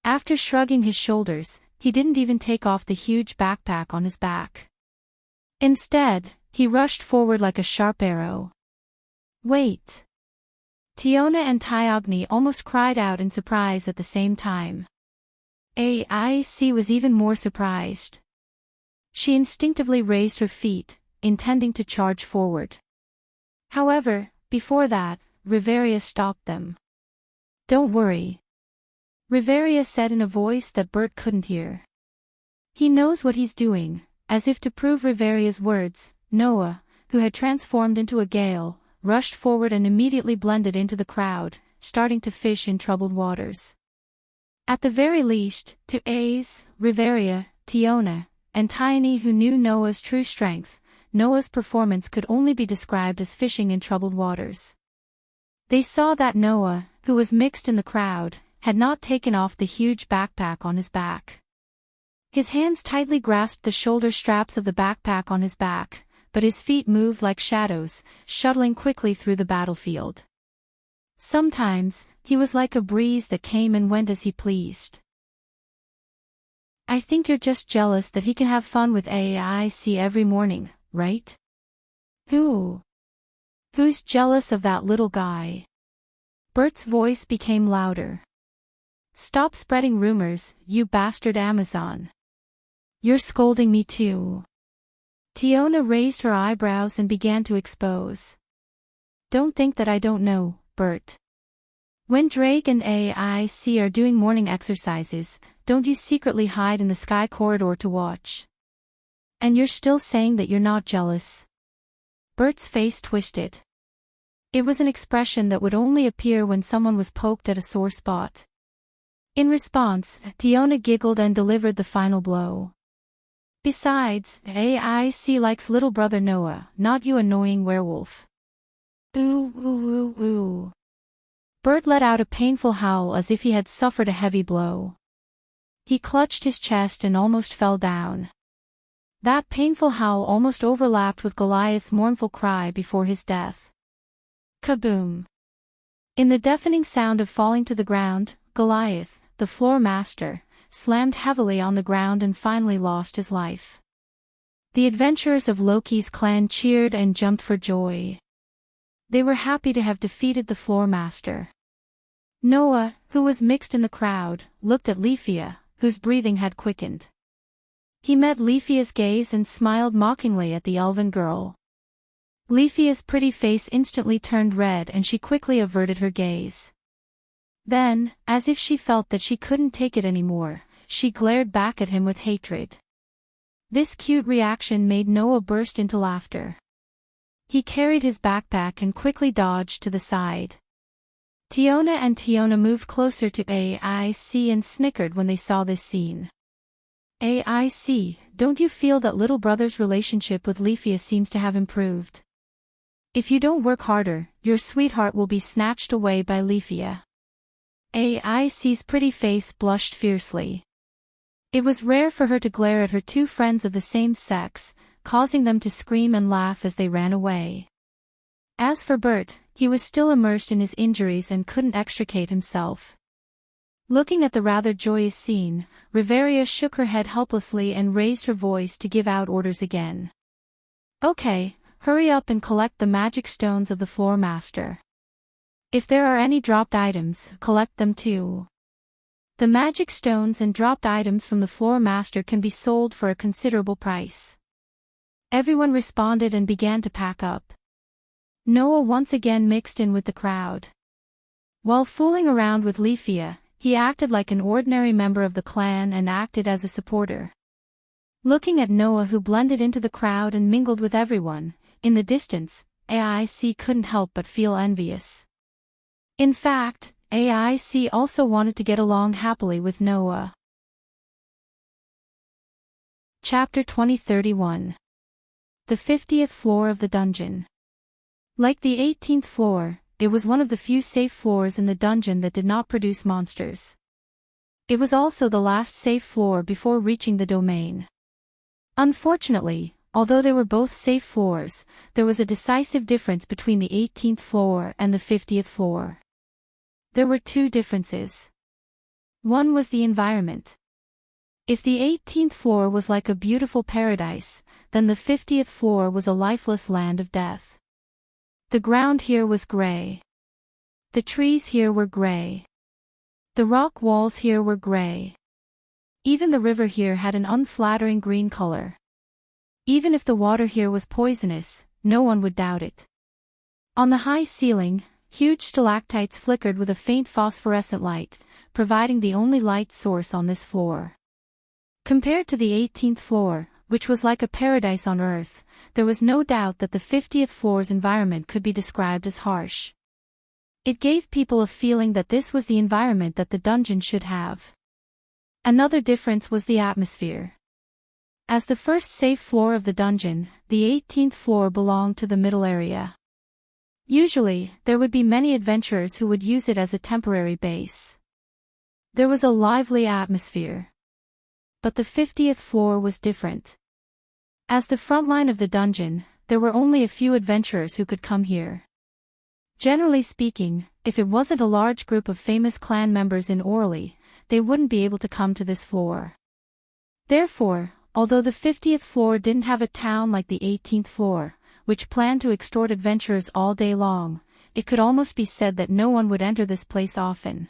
After shrugging his shoulders, he didn't even take off the huge backpack on his back. Instead, he rushed forward like a sharp arrow. Wait! Tiona and Tyogni almost cried out in surprise at the same time. AIC was even more surprised. She instinctively raised her feet, intending to charge forward. However, before that, Riveria stopped them. Don't worry. Riveria said in a voice that Bert couldn't hear. He knows what he's doing. As if to prove Riveria's words, Noah, who had transformed into a gale, rushed forward and immediately blended into the crowd, starting to fish in troubled waters. At the very least, to Ace, Riveria, Tiona, and Tiny who knew Noah's true strength, Noah's performance could only be described as fishing in troubled waters. They saw that Noah, who was mixed in the crowd, had not taken off the huge backpack on his back. His hands tightly grasped the shoulder straps of the backpack on his back, but his feet moved like shadows, shuttling quickly through the battlefield. Sometimes, he was like a breeze that came and went as he pleased. I think you're just jealous that he can have fun with AIC every morning, right? Who's jealous of that little guy? Bert's voice became louder. Stop spreading rumors, you bastard Amazon. You're scolding me too. Tiona raised her eyebrows and began to expose. Don't think that I don't know, Bert. When Drake and AIC are doing morning exercises, don't you secretly hide in the sky corridor to watch? And you're still saying that you're not jealous? Bert's face twisted. It was an expression that would only appear when someone was poked at a sore spot. In response, Tiona giggled and delivered the final blow. Besides, AIC likes little brother Noah, not you annoying werewolf. Ooh. Bert let out a painful howl as if he had suffered a heavy blow. He clutched his chest and almost fell down. That painful howl almost overlapped with Goliath's mournful cry before his death. Kaboom! In the deafening sound of falling to the ground, Goliath, the floor master, slammed heavily on the ground and finally lost his life. The adventurers of Loki's clan cheered and jumped for joy. They were happy to have defeated the floor master. Noah, who was mixed in the crowd, looked at Leafia, whose breathing had quickened. He met Leafia's gaze and smiled mockingly at the elven girl. Leafia's pretty face instantly turned red and she quickly averted her gaze. Then, as if she felt that she couldn't take it anymore, she glared back at him with hatred. This cute reaction made Noah burst into laughter. He carried his backpack and quickly dodged to the side. Tiona and Tiona moved closer to AIC and snickered when they saw this scene. AIC, don't you feel that little brother's relationship with Leafia seems to have improved? If you don't work harder, your sweetheart will be snatched away by Leafia. AIC's pretty face blushed fiercely. It was rare for her to glare at her two friends of the same sex, causing them to scream and laugh as they ran away. As for Bert, he was still immersed in his injuries and couldn't extricate himself. Looking at the rather joyous scene, Riveria shook her head helplessly and raised her voice to give out orders again. Okay, hurry up and collect the magic stones of the floor master. If there are any dropped items, collect them too. The magic stones and dropped items from the floor master can be sold for a considerable price. Everyone responded and began to pack up. Noah once again mixed in with the crowd. While fooling around with Leafia, he acted like an ordinary member of the clan and acted as a supporter. Looking at Noah, who blended into the crowd and mingled with everyone, in the distance, AIC couldn't help but feel envious. In fact, AIC also wanted to get along happily with Noah. Chapter 2031. The 50th floor of the dungeon. Like the 18th floor, it was one of the few safe floors in the dungeon that did not produce monsters. It was also the last safe floor before reaching the domain. Unfortunately, although they were both safe floors, there was a decisive difference between the 18th floor and the 50th floor. There were two differences. One was the environment. If the 18th floor was like a beautiful paradise, then the 50th floor was a lifeless land of death. The ground here was gray. The trees here were gray. The rock walls here were gray. Even the river here had an unflattering green color. Even if the water here was poisonous, no one would doubt it. On the high ceiling, huge stalactites flickered with a faint phosphorescent light, providing the only light source on this floor. Compared to the 18th floor, which was like a paradise on Earth, there was no doubt that the 50th floor's environment could be described as harsh. It gave people a feeling that this was the environment that the dungeon should have. Another difference was the atmosphere. As the first safe floor of the dungeon, the 18th floor belonged to the middle area. Usually, there would be many adventurers who would use it as a temporary base. There was a lively atmosphere. But the 50th floor was different. As the front line of the dungeon, there were only a few adventurers who could come here. Generally speaking, if it wasn't a large group of famous clan members in Orly, they wouldn't be able to come to this floor. Therefore, although the 50th floor didn't have a town like the 18th floor, which planned to extort adventurers all day long, it could almost be said that no one would enter this place often.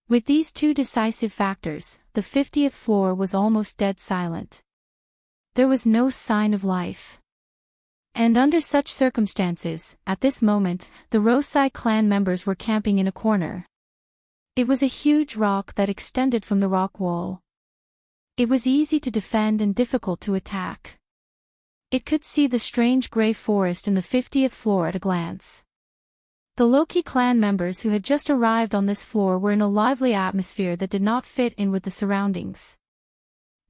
With these two decisive factors, the 50th floor was almost dead silent. There was no sign of life. And under such circumstances, at this moment, the Rosai clan members were camping in a corner. It was a huge rock that extended from the rock wall. It was easy to defend and difficult to attack. It could see the strange gray forest in the 50th floor at a glance. The Loki clan members who had just arrived on this floor were in a lively atmosphere that did not fit in with the surroundings.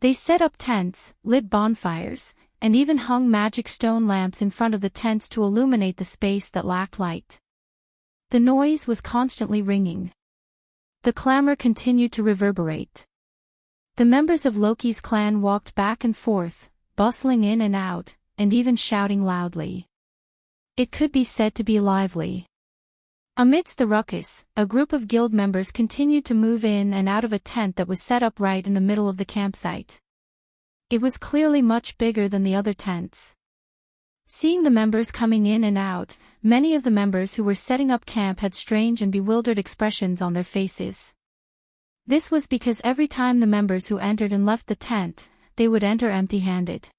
They set up tents, lit bonfires, and even hung magic stone lamps in front of the tents to illuminate the space that lacked light. The noise was constantly ringing. The clamor continued to reverberate. The members of Loki's clan walked back and forth, bustling in and out, and even shouting loudly. It could be said to be lively. Amidst the ruckus, a group of guild members continued to move in and out of a tent that was set up right in the middle of the campsite. It was clearly much bigger than the other tents. Seeing the members coming in and out, many of the members who were setting up camp had strange and bewildered expressions on their faces. This was because every time the members who entered and left the tent, they would enter empty-handed.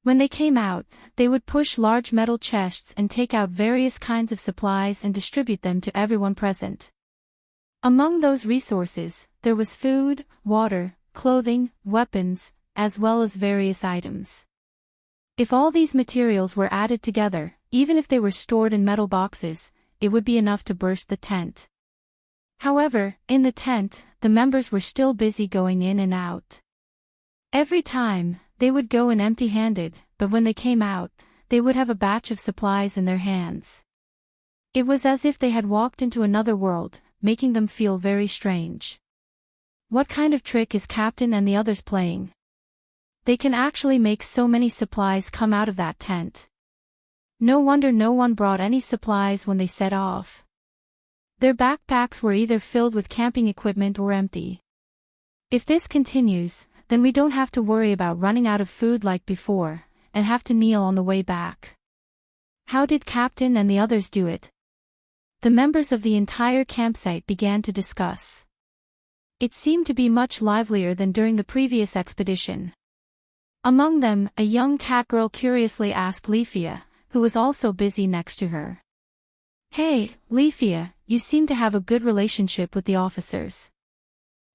When they came out, they would push large metal chests and take out various kinds of supplies and distribute them to everyone present. Among those resources, there was food, water, clothing, weapons, as well as various items. If all these materials were added together, even if they were stored in metal boxes, it would be enough to burst the tent. However, in the tent, the members were still busy going in and out. Every time, they would go in empty-handed, but when they came out, they would have a batch of supplies in their hands. It was as if they had walked into another world, making them feel very strange. What kind of trick is Captain and the others playing? They can actually make so many supplies come out of that tent. No wonder no one brought any supplies when they set off. Their backpacks were either filled with camping equipment or empty. If this continues, then we don't have to worry about running out of food like before, and have to kneel on the way back. How did Captain and the others do it? The members of the entire campsite began to discuss. It seemed to be much livelier than during the previous expedition. Among them, a young cat girl curiously asked Leafia, who was also busy next to her. "Hey, Leafia, you seem to have a good relationship with the officers.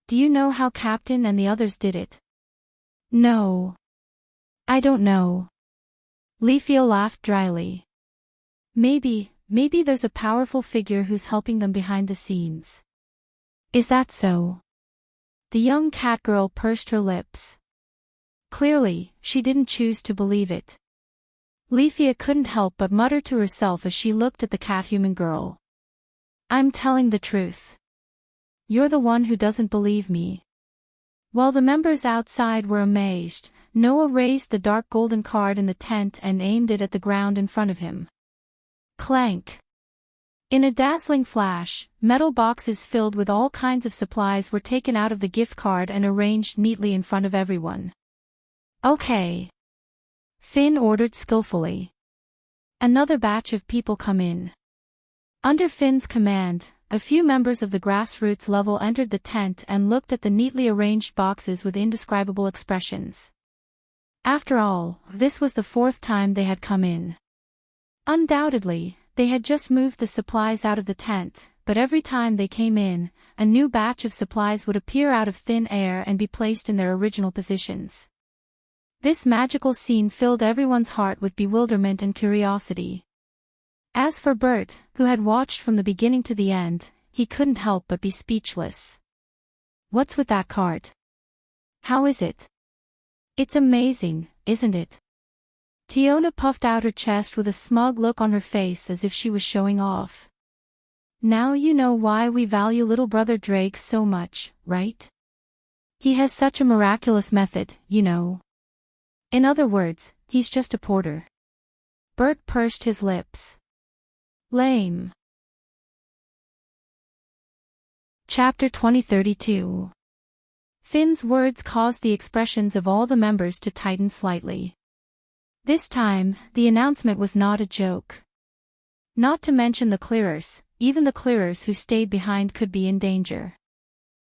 Do you know how Captain and the others did it?" "No. I don't know." Leafia laughed dryly. Maybe there's a powerful figure who's helping them behind the scenes." "Is that so?" The young cat girl pursed her lips. Clearly, she didn't choose to believe it. Leafia couldn't help but mutter to herself as she looked at the cat-human girl. "I'm telling the truth. You're the one who doesn't believe me." While the members outside were amazed, Noah raised the dark golden card in the tent and aimed it at the ground in front of him. Clank! In a dazzling flash, metal boxes filled with all kinds of supplies were taken out of the gift card and arranged neatly in front of everyone. "Okay," Finn ordered skillfully. "Another batch of people come in." Under Finn's command, a few members of the grassroots level entered the tent and looked at the neatly arranged boxes with indescribable expressions. After all, this was the 4th time they had come in. Undoubtedly, they had just moved the supplies out of the tent, but every time they came in, a new batch of supplies would appear out of thin air and be placed in their original positions. This magical scene filled everyone's heart with bewilderment and curiosity. As for Bert, who had watched from the beginning to the end, he couldn't help but be speechless. "What's with that card? How is it? It's amazing, isn't it?" Tiona puffed out her chest with a smug look on her face as if she was showing off. "Now you know why we value little brother Drake so much, right? He has such a miraculous method, you know. In other words, he's just a porter." Bert pursed his lips. Lame. Chapter 2032. Finn's words caused the expressions of all the members to tighten slightly. This time, the announcement was not a joke. Not to mention the clearers, even the clearers who stayed behind could be in danger.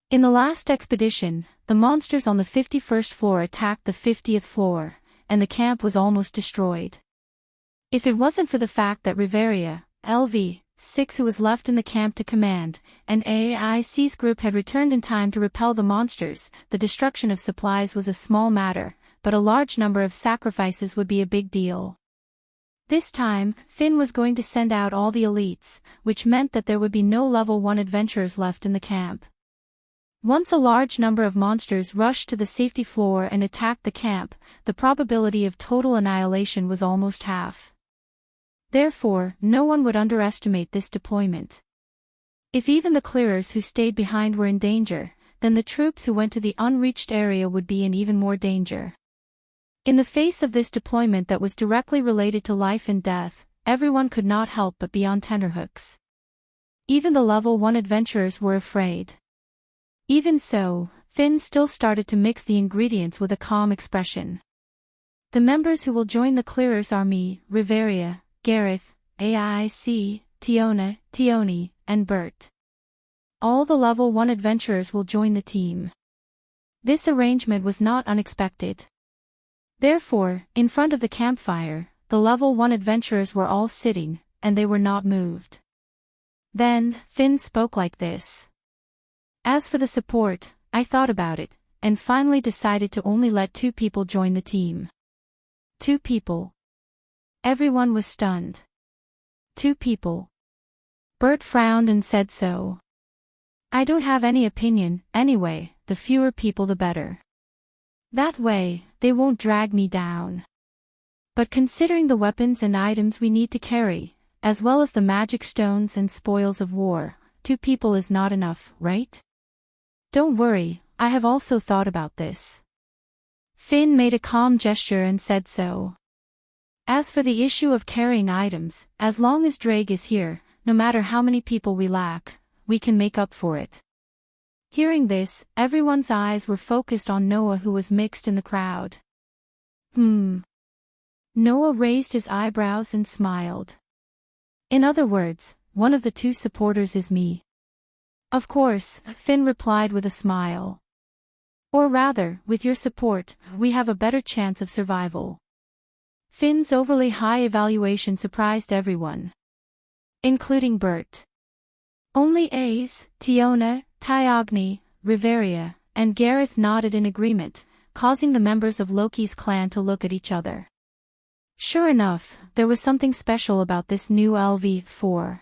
In the last expedition, the monsters on the 51st floor attacked the 50th floor, and the camp was almost destroyed. If it wasn't for the fact that Riveria, LV-6 who was left in the camp to command, and AIC's group had returned in time to repel the monsters, the destruction of supplies was a small matter, but a large number of sacrifices would be a big deal. This time, Finn was going to send out all the elites, which meant that there would be no level 1 adventurers left in the camp. Once a large number of monsters rushed to the safety floor and attacked the camp, the probability of total annihilation was almost half. Therefore, no one would underestimate this deployment. If even the clearers who stayed behind were in danger, then the troops who went to the unreached area would be in even more danger. In the face of this deployment that was directly related to life and death, everyone could not help but be on tenterhooks. Even the level 1 adventurers were afraid. Even so, Finn still started to mix the ingredients with a calm expression. "The members who will join the clearers are me, Riveria, Gareth, AIC, Tiona, Tioni, and Bert. All the level 1 adventurers will join the team." This arrangement was not unexpected. Therefore, in front of the campfire, the level 1 adventurers were all sitting, and they were not moved. Then, Finn spoke like this. "As for the support, I thought about it, and finally decided to only let 2 people join the team." 2 people. Everyone was stunned. 2 people. Bert frowned and said so. I don't have any opinion, anyway, the fewer people the better. That way, they won't drag me down. But considering the weapons and items we need to carry, as well as the magic stones and spoils of war, 2 people is not enough, right? Don't worry, I have also thought about this. Finn made a calm gesture and said so. As for the issue of carrying items, as long as Drake is here, no matter how many people we lack, we can make up for it. Hearing this, everyone's eyes were focused on Noah, who was mixed in the crowd. Noah raised his eyebrows and smiled. In other words, one of the 2 supporters is me. Of course, Finn replied with a smile. Or rather, with your support, we have a better chance of survival. Finn's overly high evaluation surprised everyone, including Bert. Only Ace, Tiona, Tyogni, Riveria, and Gareth nodded in agreement, causing the members of Loki's clan to look at each other. Sure enough, there was something special about this new LV4.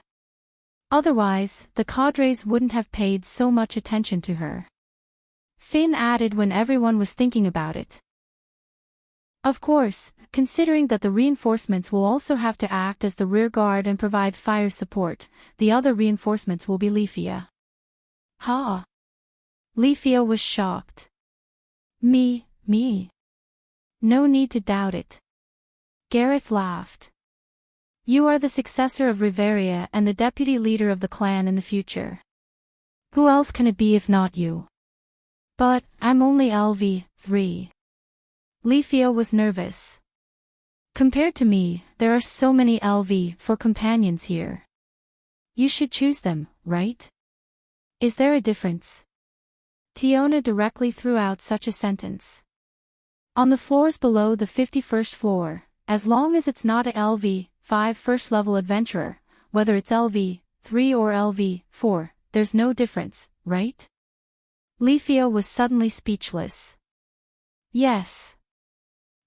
Otherwise, the cadres wouldn't have paid so much attention to her. Finn added when everyone was thinking about it. Of course, considering that the reinforcements will also have to act as the rear guard and provide fire support, the other reinforcements will be Leafia. Ha! Leafia was shocked. Me. No need to doubt it. Gareth laughed. You are the successor of Riveria and the deputy leader of the clan in the future. Who else can it be if not you? But, I'm only LV3. Leafia was nervous. Compared to me, there are so many LV4 companions here. You should choose them, right? Is there a difference? Tiona directly threw out such a sentence. On the floors below the 51st floor, as long as it's not a LV5 first-level adventurer, whether it's LV3 or LV4, there's no difference, right? Leafia was suddenly speechless. Yes.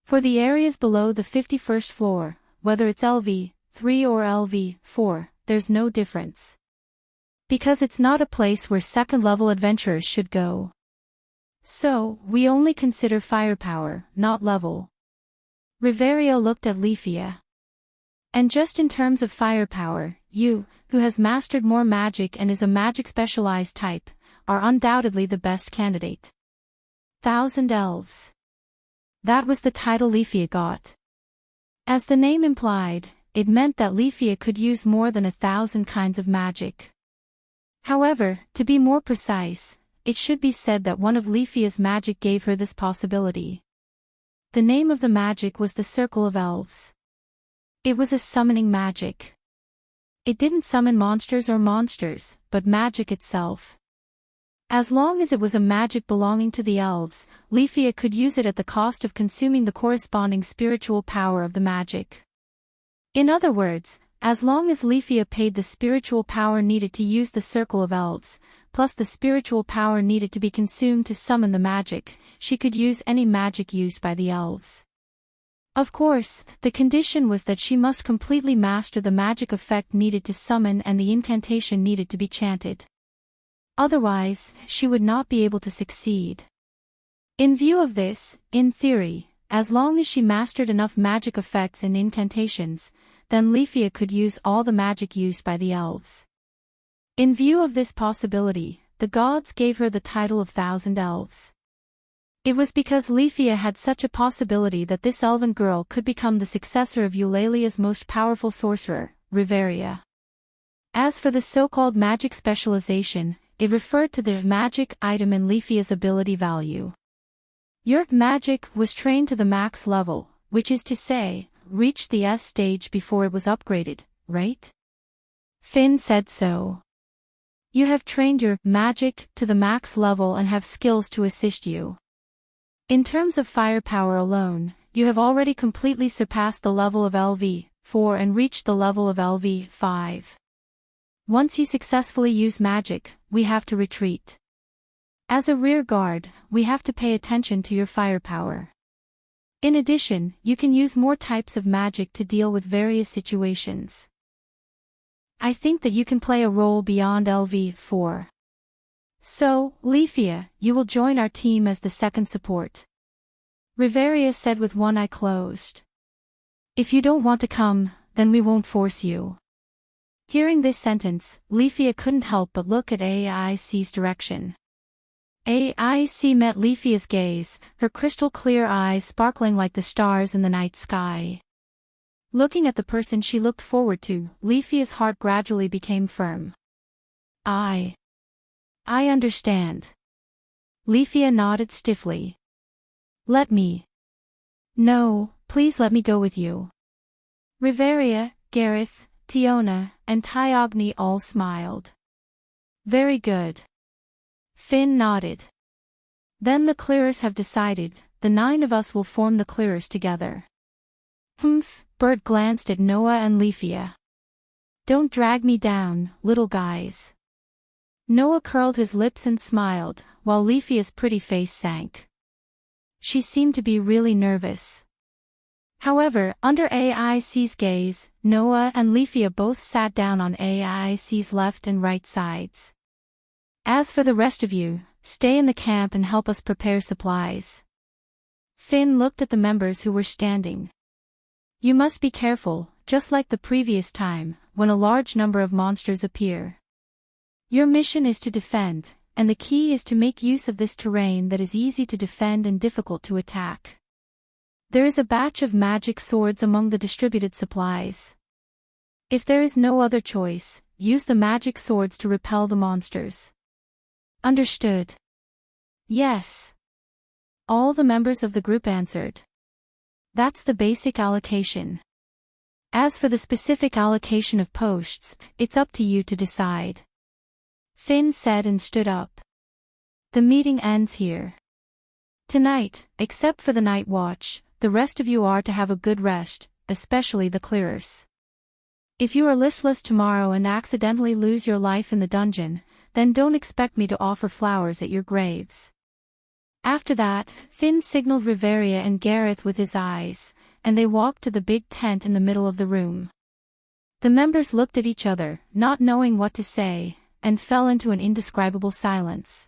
For the areas below the 51st floor, whether it's LV3 or LV4, there's no difference. Because it's not a place where second-level adventurers should go. So, we only consider firepower, not level. Riveria looked at Leafia. And just in terms of firepower, you, who has mastered more magic and is a magic-specialized type, are undoubtedly the best candidate. 1,000 elves. That was the title Leafia got. As the name implied, it meant that Leafia could use more than 1,000 kinds of magic. However, to be more precise, it should be said that one of Leafia's magic gave her this possibility. The name of the magic was the Circle of Elves. It was a summoning magic. It didn't summon monsters, but magic itself. As long as it was a magic belonging to the elves, Leafia could use it at the cost of consuming the corresponding spiritual power of the magic. In other words, as long as Leafia paid the spiritual power needed to use the Circle of Elves, plus the spiritual power needed to be consumed to summon the magic, she could use any magic used by the elves. Of course, the condition was that she must completely master the magic effect needed to summon and the incantation needed to be chanted. Otherwise, she would not be able to succeed. In view of this, in theory, as long as she mastered enough magic effects and incantations, then Leafia could use all the magic used by the elves. In view of this possibility, the gods gave her the title of 1,000 Elves. It was because Leafia had such a possibility that this elven girl could become the successor of Eulalia's most powerful sorcerer, Riveria. As for the so-called magic specialization, it referred to the magic item in Leafia's ability value. Your magic was trained to the max level, which is to say, reached the S stage before it was upgraded, right? Finn said so. You have trained your magic to the max level and have skills to assist you. In terms of firepower alone, you have already completely surpassed the level of LV4 and reached the level of LV5. Once you successfully use magic, we have to retreat. As a rear guard, we have to pay attention to your firepower. In addition, you can use more types of magic to deal with various situations. I think that you can play a role beyond LV4. So, Leafia, you will join our team as the second support. Riveria said with one eye closed. If you don't want to come, then we won't force you. Hearing this sentence, Leafia couldn't help but look at AIC's direction. AIC met Leafia's gaze, her crystal-clear eyes sparkling like the stars in the night sky. Looking at the person she looked forward to, Leafia's heart gradually became firm. I understand. Leafia nodded stiffly. Let me. No, please let me go with you. Riveria, Gareth, Tiona, and Tyogni all smiled. Very good. Finn nodded. Then the clearers have decided, the 9 of us will form the clearers together. Humph, Bert glanced at Noah and Leafia. Don't drag me down, little guys. Noah curled his lips and smiled, while Leafia's pretty face sank. She seemed to be really nervous. However, under AIC's gaze, Noah and Leafia both sat down on AIC's left and right sides. As for the rest of you, stay in the camp and help us prepare supplies. Finn looked at the members who were standing. You must be careful, just like the previous time, when a large number of monsters appear. Your mission is to defend, and the key is to make use of this terrain that is easy to defend and difficult to attack. There is a batch of magic swords among the distributed supplies. If there is no other choice, use the magic swords to repel the monsters. Understood? Yes. All the members of the group answered. That's the basic allocation. As for the specific allocation of posts, it's up to you to decide. Finn said and stood up. The meeting ends here. Tonight, except for the night watch, the rest of you are to have a good rest, especially the clearers. If you are listless tomorrow and accidentally lose your life in the dungeon, then don't expect me to offer flowers at your graves. After that, Finn signaled Riveria and Gareth with his eyes, and they walked to the big tent in the middle of the room. The members looked at each other, not knowing what to say, and fell into an indescribable silence.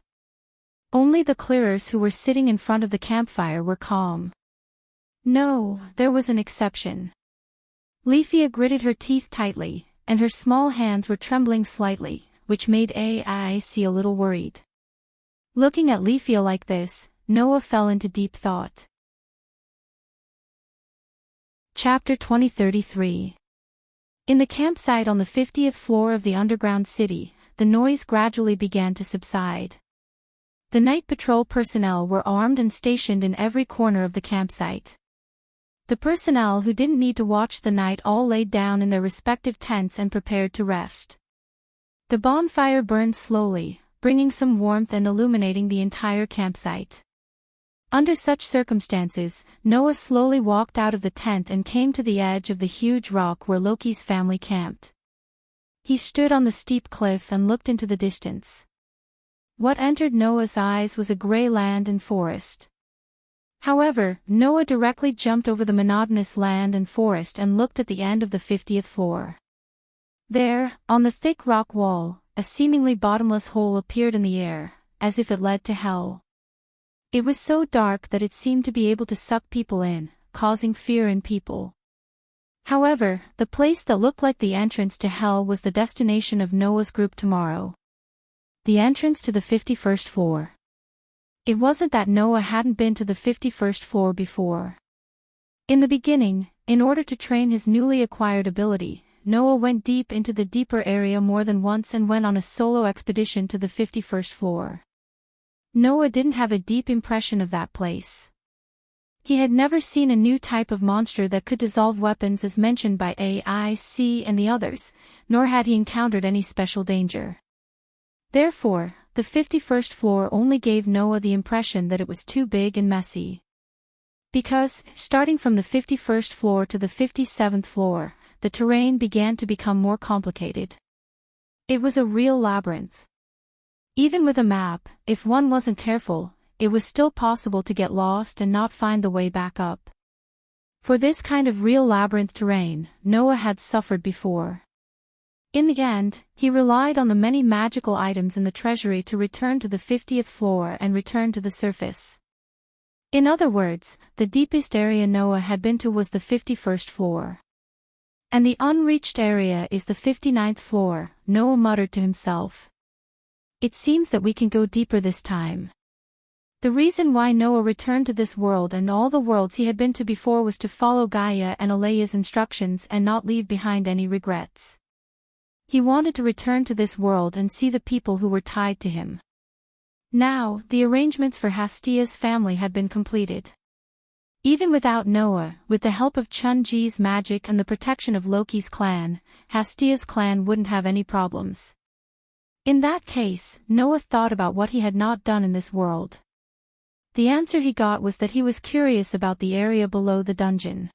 Only the clearers who were sitting in front of the campfire were calm. No, there was an exception. Leafia gritted her teeth tightly, and her small hands were trembling slightly, which made AIC a little worried. Looking at Leafia like this, Noah fell into deep thought. Chapter 2033. In the campsite on the 50th floor of the underground city, the noise gradually began to subside. The night patrol personnel were armed and stationed in every corner of the campsite. The personnel who didn't need to watch the night all laid down in their respective tents and prepared to rest. The bonfire burned slowly, bringing some warmth and illuminating the entire campsite. Under such circumstances, Noah slowly walked out of the tent and came to the edge of the huge rock where Loki's family camped. He stood on the steep cliff and looked into the distance. What entered Noah's eyes was a gray land and forest. However, Noah directly jumped over the monotonous land and forest and looked at the end of the 50th floor. There, on the thick rock wall, a seemingly bottomless hole appeared in the air, as if it led to hell. It was so dark that it seemed to be able to suck people in, causing fear in people. However, the place that looked like the entrance to hell was the destination of Noah's group tomorrow. The entrance to the 51st floor. It wasn't that Noah hadn't been to the 51st floor before. In the beginning, in order to train his newly acquired ability, Noah went deep into the deeper area more than once and went on a solo expedition to the 51st floor. Noah didn't have a deep impression of that place. He had never seen a new type of monster that could dissolve weapons as mentioned by AIC and the others, nor had he encountered any special danger. Therefore, the 51st floor only gave Noah the impression that it was too big and messy. Because, starting from the 51st floor to the 57th floor, the terrain began to become more complicated. It was a real labyrinth. Even with a map, if one wasn't careful, it was still possible to get lost and not find the way back up. For this kind of real labyrinth terrain, Noah had suffered before. In the end, he relied on the many magical items in the treasury to return to the 50th floor and return to the surface. In other words, the deepest area Noah had been to was the 51st floor. And the unreached area is the 59th floor, Noah muttered to himself. It seems that we can go deeper this time. The reason why Noah returned to this world and all the worlds he had been to before was to follow Gaia and Alea's instructions and not leave behind any regrets. He wanted to return to this world and see the people who were tied to him. Now, the arrangements for Hastia's family had been completed. Even without Noah, with the help of Chun-Ji's magic and the protection of Loki's clan, Hastia's clan wouldn't have any problems. In that case, Noah thought about what he had not done in this world. The answer he got was that he was curious about the area below the dungeon.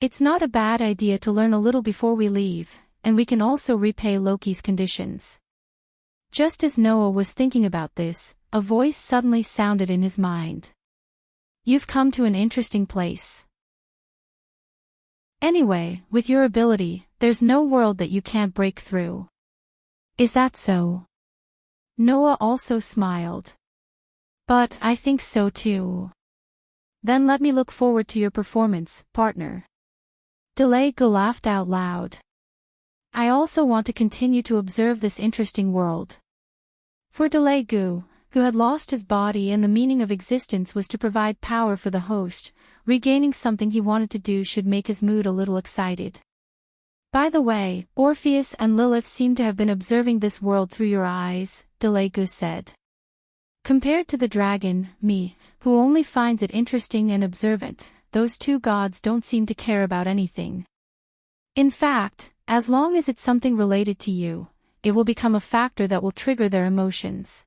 It's not a bad idea to learn a little before we leave, and we can also repay Loki's conditions. Just as Noah was thinking about this, a voice suddenly sounded in his mind. You've come to an interesting place. Anyway, with your ability, there's no world that you can't break through. Is that so? Noah also smiled. But I think so too. Then let me look forward to your performance, partner. Delegu laughed out loud. I also want to continue to observe this interesting world. For Delegu, who had lost his body and the meaning of existence was to provide power for the host, regaining something he wanted to do should make his mood a little excited. By the way, Orpheus and Lilith seem to have been observing this world through your eyes, Delegu said. Compared to the dragon, me, who only finds it interesting and observant, those two gods don't seem to care about anything. In fact, as long as it's something related to you, it will become a factor that will trigger their emotions.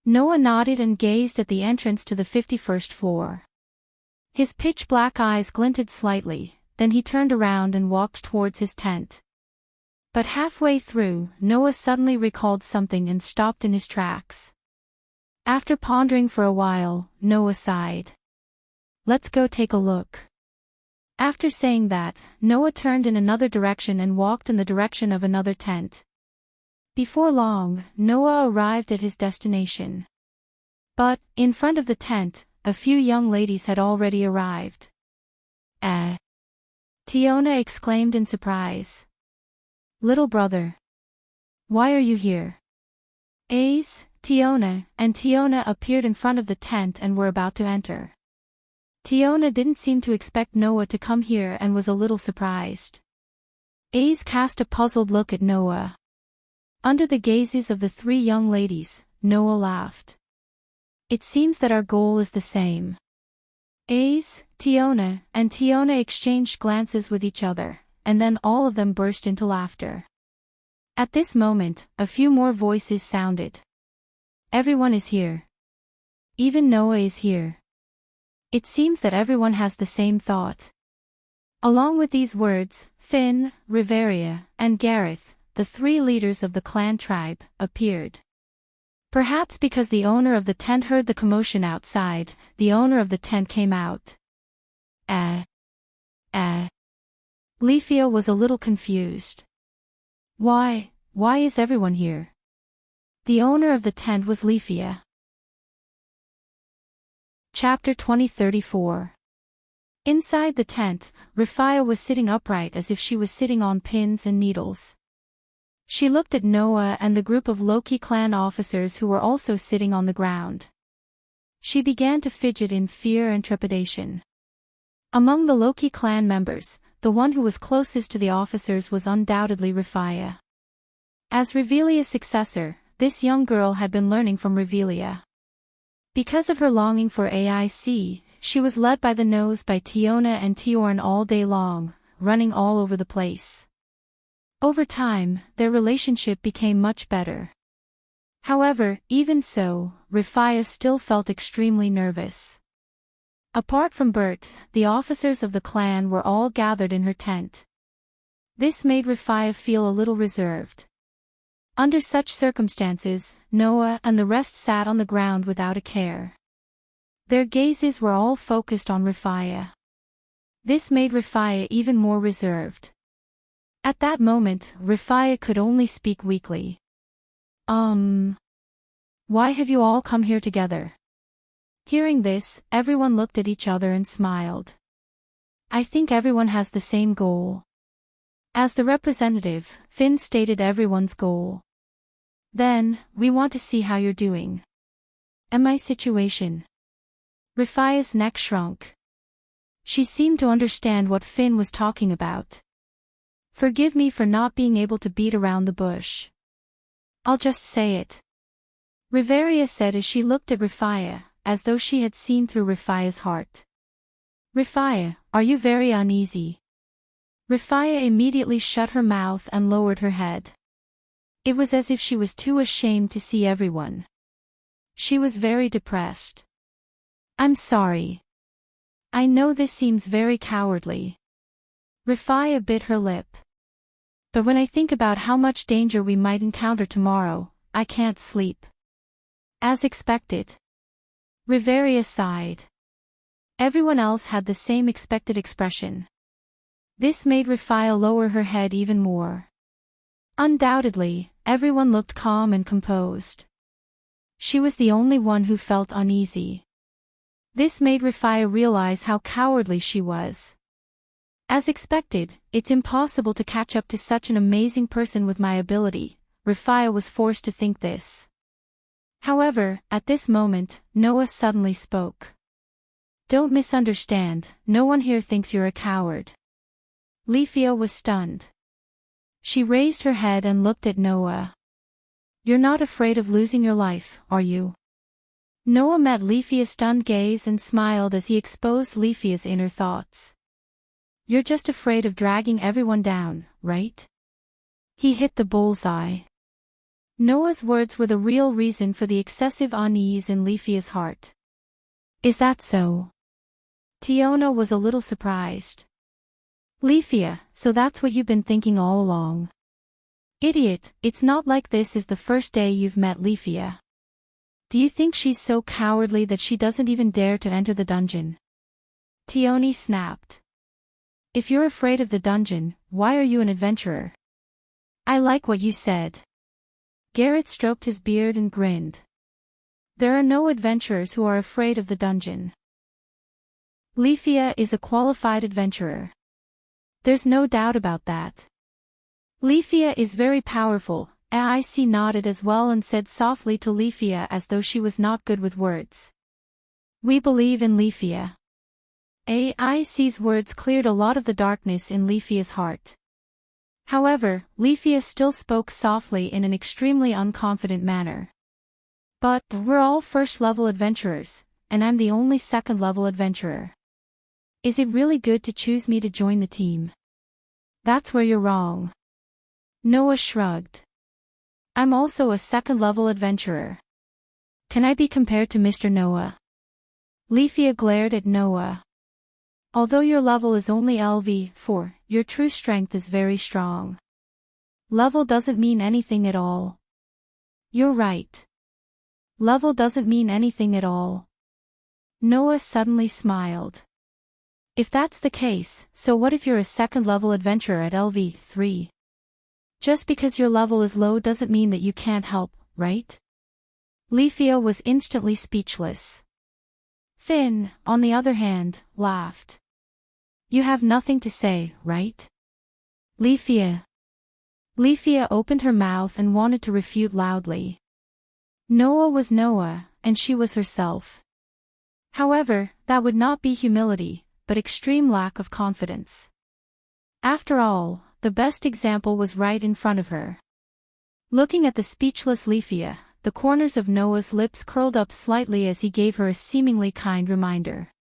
Noah nodded and gazed at the entrance to the 51st floor. His pitch-black eyes glinted slightly, then he turned around and walked towards his tent. But halfway through, Noah suddenly recalled something and stopped in his tracks. After pondering for a while, Noah sighed. Let's go take a look. After saying that, Noah turned in another direction and walked in the direction of another tent. Before long, Noah arrived at his destination. But, in front of the tent, a few young ladies had already arrived. Tiona exclaimed in surprise. Little brother. Why are you here? Tiona and Tiona appeared in front of the tent and were about to enter. Tiona didn't seem to expect Noah to come here and was a little surprised. Cast a puzzled look at Noah. Under the gazes of the three young ladies, Noah laughed. It seems that our goal is the same. Tiona and Tiona exchanged glances with each other, and then all of them burst into laughter. At this moment, a few more voices sounded. Everyone is here. Even Noah is here. It seems that everyone has the same thought. Along with these words, Finn, Riveria, and Gareth, the three leaders of the clan tribe, appeared. Perhaps because the owner of the tent heard the commotion outside, the owner of the tent came out. Leafia was a little confused. Why is everyone here? The owner of the tent was Leafia. Chapter 2034. Inside the tent, Rifia was sitting upright as if she was sitting on pins and needles. She looked at Noah and the group of Loki clan officers who were also sitting on the ground. She began to fidget in fear and trepidation. Among the Loki clan members, the one who was closest to the officers was undoubtedly Rifia. As Revelia's successor, this young girl had been learning from Revelia. Because of her longing for AIC, she was led by the nose by Tiona and Tiorn all day long, running all over the place. Over time, their relationship became much better. However, even so, Rifia still felt extremely nervous. Apart from Bert, the officers of the clan were all gathered in her tent. This made Rifia feel a little reserved. Under such circumstances, Noah and the rest sat on the ground without a care. Their gazes were all focused on Rifia. This made Rifia even more reserved. At that moment, Rifaya could only speak weakly. Why have you all come here together? Hearing this, everyone looked at each other and smiled. I think everyone has the same goal. As the representative, Finn stated everyone's goal. Then, we want to see how you're doing. And my situation. Rifaya's neck shrunk. She seemed to understand what Finn was talking about. Forgive me for not being able to beat around the bush. I'll just say it. Riveria said as she looked at Rifaya, as though she had seen through Rifaya's heart. Rifaya, are you very uneasy? Rifaya immediately shut her mouth and lowered her head. It was as if she was too ashamed to see everyone. She was very depressed. I'm sorry. I know this seems very cowardly. Rifaya bit her lip. But when I think about how much danger we might encounter tomorrow, I can't sleep. As expected. Riveria sighed. Everyone else had the same expected expression. This made Rifaya lower her head even more. Undoubtedly, everyone looked calm and composed. She was the only one who felt uneasy. This made Rifaya realize how cowardly she was. As expected, it's impossible to catch up to such an amazing person with my ability, Rifaya was forced to think this. However, at this moment, Noah suddenly spoke. Don't misunderstand, no one here thinks you're a coward. Leafia was stunned. She raised her head and looked at Noah. You're not afraid of losing your life, are you? Noah met Leafia's stunned gaze and smiled as he exposed Leafia's inner thoughts. You're just afraid of dragging everyone down, right? He hit the bullseye. Noah's words were the real reason for the excessive unease in Leafia's heart. Is that so? Tiona was a little surprised. Leafia, so that's what you've been thinking all along. Idiot, it's not like this is the first day you've met Leafia. Do you think she's so cowardly that she doesn't even dare to enter the dungeon? Tioni snapped. If you're afraid of the dungeon, why are you an adventurer? I like what you said. Garrett stroked his beard and grinned. There are no adventurers who are afraid of the dungeon. Leafia is a qualified adventurer. There's no doubt about that. Leafia is very powerful. AIC nodded as well and said softly to Leafia as though she was not good with words. We believe in Leafia. AIC's words cleared a lot of the darkness in Leafia's heart. However, Leafia still spoke softly in an extremely unconfident manner. But, we're all first-level adventurers, and I'm the only second-level adventurer. Is it really good to choose me to join the team? That's where you're wrong. Noah shrugged. I'm also a second-level adventurer. Can I be compared to Mr. Noah? Leafia glared at Noah. Although your level is only LV4, your true strength is very strong. Level doesn't mean anything at all. You're right. Level doesn't mean anything at all. Noah suddenly smiled. If that's the case, so what if you're a second-level adventurer at LV3? Just because your level is low doesn't mean that you can't help, right? Leafia was instantly speechless. Finn, on the other hand, laughed. You have nothing to say, right? Leafia. Leafia opened her mouth and wanted to refute loudly. Noah was Noah, and she was herself. However, that would not be humility, but extreme lack of confidence. After all, the best example was right in front of her. Looking at the speechless Leafia, the corners of Noah's lips curled up slightly as he gave her a seemingly kind reminder.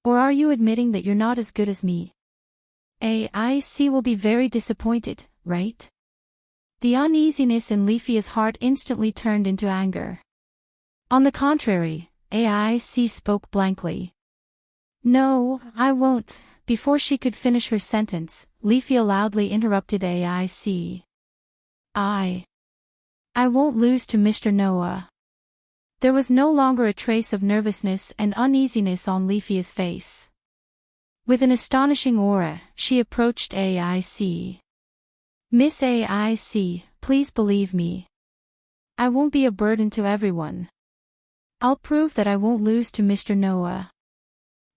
Or are you admitting that you're not as good as me? AIC will be very disappointed, right? The uneasiness in Leafia's heart instantly turned into anger. On the contrary, AIC spoke blankly. No, I won't. Before she could finish her sentence, Leafia loudly interrupted AIC. I won't lose to Mr. Noah. There was no longer a trace of nervousness and uneasiness on Leafia's face. With an astonishing aura, she approached AIC. Miss AIC, please believe me. I won't be a burden to everyone. I'll prove that I won't lose to Mr. Noah.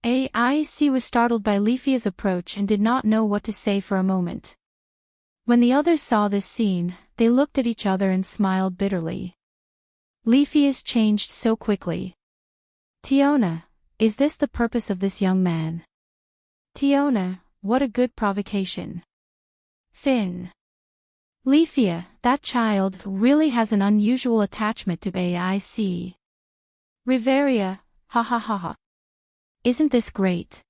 AIC was startled by Leafia's approach and did not know what to say for a moment. When the others saw this scene, they looked at each other and smiled bitterly. Leafia's changed so quickly. Tiona, is this the purpose of this young man? Tiona, what a good provocation. Finn. Leafia, that child really has an unusual attachment to AIC. Riveria, ha ha ha ha. Isn't this great?